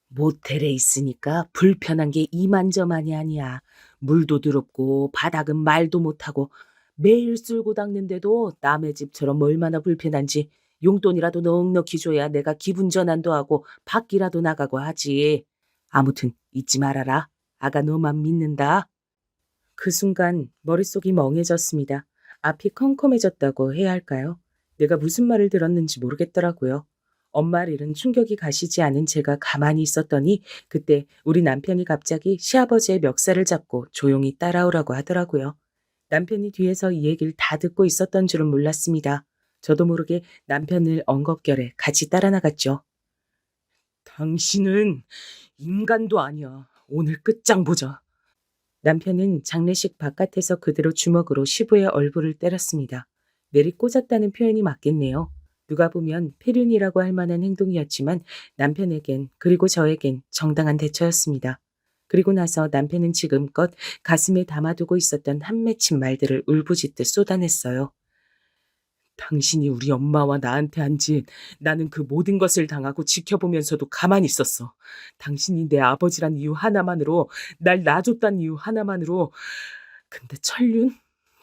B: 모텔에 있으니까 불편한 게 이만저만이 아니야. 물도 더럽고 바닥은 말도 못하고 매일 쓸고 닦는데도 남의 집처럼 얼마나 불편한지 용돈이라도 넉넉히 줘야 내가 기분 전환도 하고 밖이라도 나가고 하지. 아무튼 잊지 말아라. 아가 너만 믿는다. 그 순간 머릿속이 멍해졌습니다. 앞이 컴컴해졌다고 해야 할까요? 내가 무슨 말을 들었는지 모르겠더라고요. 엄마 일은 충격이 가시지 않은 제가 가만히 있었더니 그때 우리 남편이 갑자기 시아버지의 멱살을 잡고 조용히 따라오라고 하더라고요. 남편이 뒤에서 이 얘기를 다 듣고 있었던 줄은 몰랐습니다. 저도 모르게 남편을 엉겁결에 같이 따라 나갔죠. 당신은 인간도 아니야. 오늘 끝장 보자. 남편은 장례식 바깥에서 그대로 주먹으로 시부의 얼굴을 때렸습니다. 내리 꽂았다는 표현이 맞겠네요. 누가 보면 폐륜이라고 할 만한 행동이었지만 남편에겐 그리고 저에겐 정당한 대처였습니다. 그리고 나서 남편은 지금껏 가슴에 담아두고 있었던 한 맺힌 말들을 울부짖듯 쏟아냈어요. 당신이 우리 엄마와 나한테 한 짓, 나는 그 모든 것을 당하고 지켜보면서도 가만히 있었어. 당신이 내 아버지란 이유 하나만으로, 날 놔줬단 이유 하나만으로. 근데 천륜?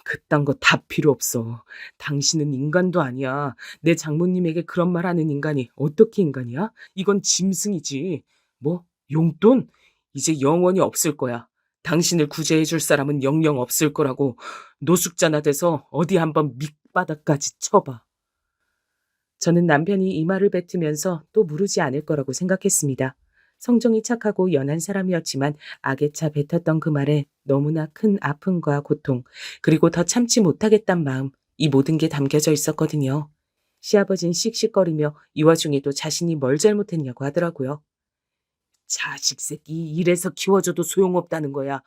B: 그딴 거 다 필요 없어. 당신은 인간도 아니야. 내 장모님에게 그런 말 하는 인간이 어떻게 인간이야? 이건 짐승이지. 뭐? 용돈? 이제 영원히 없을 거야. 당신을 구제해줄 사람은 영영 없을 거라고. 노숙자나 돼서 어디 한번 밑바닥까지 쳐봐. 저는 남편이 이 말을 뱉으면서 또 무르지 않을 거라고 생각했습니다. 성정이 착하고 연한 사람이었지만 악에 차 뱉었던 그 말에 너무나 큰 아픔과 고통, 그리고 더 참지 못하겠단 마음, 이 모든 게 담겨져 있었거든요. 시아버진 씩씩거리며 이 와중에도 자신이 뭘 잘못했냐고 하더라고요. 자식 새끼 이래서 키워줘도 소용없다는 거야.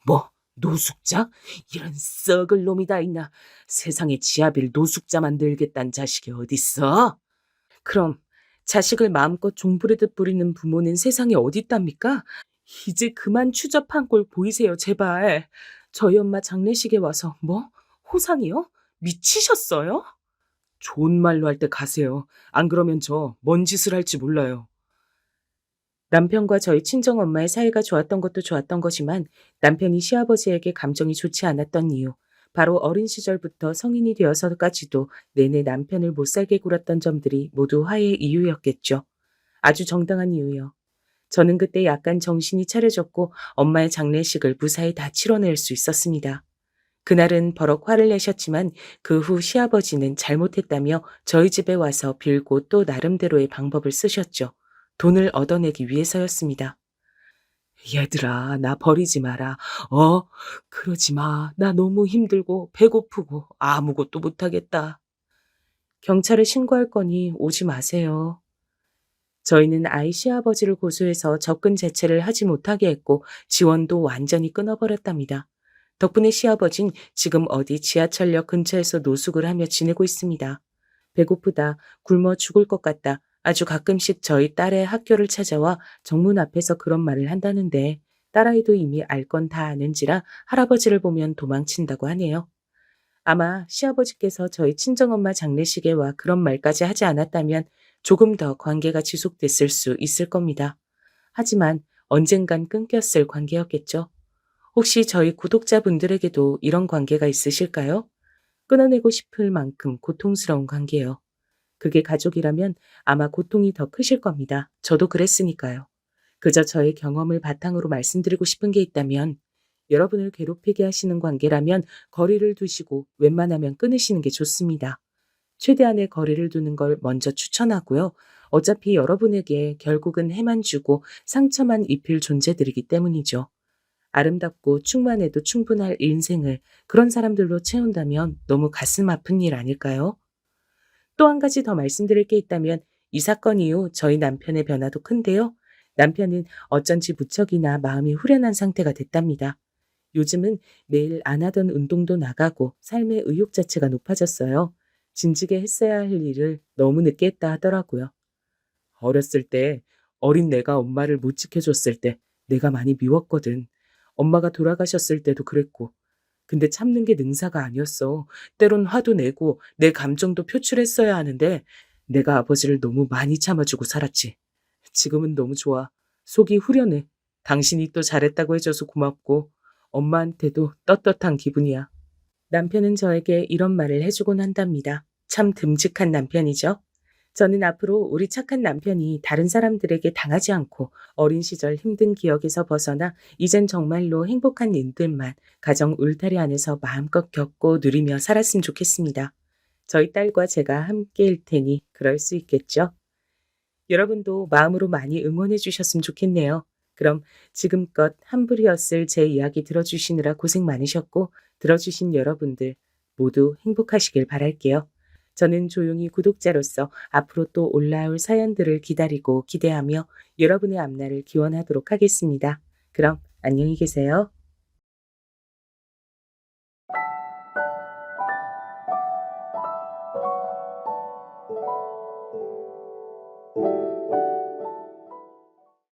B: 뭐 노숙자? 이런 썩을 놈이 다 있나. 세상에 지아빌 노숙자 만들겠다는 자식이 어딨어? 그럼 자식을 마음껏 종부리듯 부리는 부모는 세상에 어딨답니까? 이제 그만 추접한 꼴 보이세요, 제발. 저희 엄마 장례식에 와서 뭐? 호상이요? 미치셨어요? 좋은 말로 할 때 가세요. 안 그러면 저 뭔 짓을 할지 몰라요. 남편과 저희 친정엄마의 사이가 좋았던 것도 좋았던 거지만 남편이 시아버지에게 감정이 좋지 않았던 이유, 바로 어린 시절부터 성인이 되어서까지도 내내 남편을 못살게 굴었던 점들이 모두 화해의 이유였겠죠. 아주 정당한 이유요. 저는 그때 약간 정신이 차려졌고 엄마의 장례식을 무사히 다 치러낼 수 있었습니다. 그날은 버럭 화를 내셨지만 그 후 시아버지는 잘못했다며 저희 집에 와서 빌고 또 나름대로의 방법을 쓰셨죠. 돈을 얻어내기 위해서였습니다. 얘들아, 나 버리지 마라. 어? 그러지 마. 나 너무 힘들고 배고프고 아무것도 못하겠다. 경찰에 신고할 거니 오지 마세요. 저희는 아이 시아버지를 고소해서 접근 자체를 하지 못하게 했고 지원도 완전히 끊어버렸답니다. 덕분에 시아버진 지금 어디 지하철역 근처에서 노숙을 하며 지내고 있습니다. 배고프다, 굶어 죽을 것 같다. 아주 가끔씩 저희 딸의 학교를 찾아와 정문 앞에서 그런 말을 한다는데 딸아이도 이미 알 건 다 아는지라 할아버지를 보면 도망친다고 하네요. 아마 시아버지께서 저희 친정엄마 장례식에 와 그런 말까지 하지 않았다면 조금 더 관계가 지속됐을 수 있을 겁니다. 하지만 언젠간 끊겼을 관계였겠죠. 혹시 저희 구독자분들에게도 이런 관계가 있으실까요? 끊어내고 싶을 만큼 고통스러운 관계요. 그게 가족이라면 아마 고통이 더 크실 겁니다. 저도 그랬으니까요. 그저 저의 경험을 바탕으로 말씀드리고 싶은 게 있다면 여러분을 괴롭히게 하시는 관계라면 거리를 두시고 웬만하면 끊으시는 게 좋습니다. 최대한의 거리를 두는 걸 먼저 추천하고요. 어차피 여러분에게 결국은 해만 주고 상처만 입힐 존재들이기 때문이죠. 아름답고 충만해도 충분할 인생을 그런 사람들로 채운다면 너무 가슴 아픈 일 아닐까요? 또 한 가지 더 말씀드릴 게 있다면 이 사건 이후 저희 남편의 변화도 큰데요. 남편은 어쩐지 무척이나 마음이 후련한 상태가 됐답니다. 요즘은 매일 안 하던 운동도 나가고 삶의 의욕 자체가 높아졌어요. 진지게 했어야 할 일을 너무 늦게 했다 하더라고요. 어렸을 때 어린 내가 엄마를 못 지켜줬을 때 내가 많이 미웠거든. 엄마가 돌아가셨을 때도 그랬고. 근데 참는 게 능사가 아니었어. 때론 화도 내고 내 감정도 표출했어야 하는데 내가 아버지를 너무 많이 참아주고 살았지. 지금은 너무 좋아. 속이 후련해. 당신이 또 잘했다고 해줘서 고맙고 엄마한테도 떳떳한 기분이야. 남편은 저에게 이런 말을 해주곤 한답니다. 참 듬직한 남편이죠. 저는 앞으로 우리 착한 남편이 다른 사람들에게 당하지 않고 어린 시절 힘든 기억에서 벗어나 이젠 정말로 행복한 일들만 가정 울타리 안에서 마음껏 겪고 누리며 살았으면 좋겠습니다. 저희 딸과 제가 함께일 테니 그럴 수 있겠죠? 여러분도 마음으로 많이 응원해 주셨으면 좋겠네요. 그럼 지금껏 한불이었을 제 이야기 들어주시느라 고생 많으셨고 들어주신 여러분들 모두 행복하시길 바랄게요. 저는 조용히 구독자로서 앞으로 또 올라올 사연들을 기다리고 기대하며 여러분의 앞날을 기원하도록 하겠습니다. 그럼 안녕히 계세요.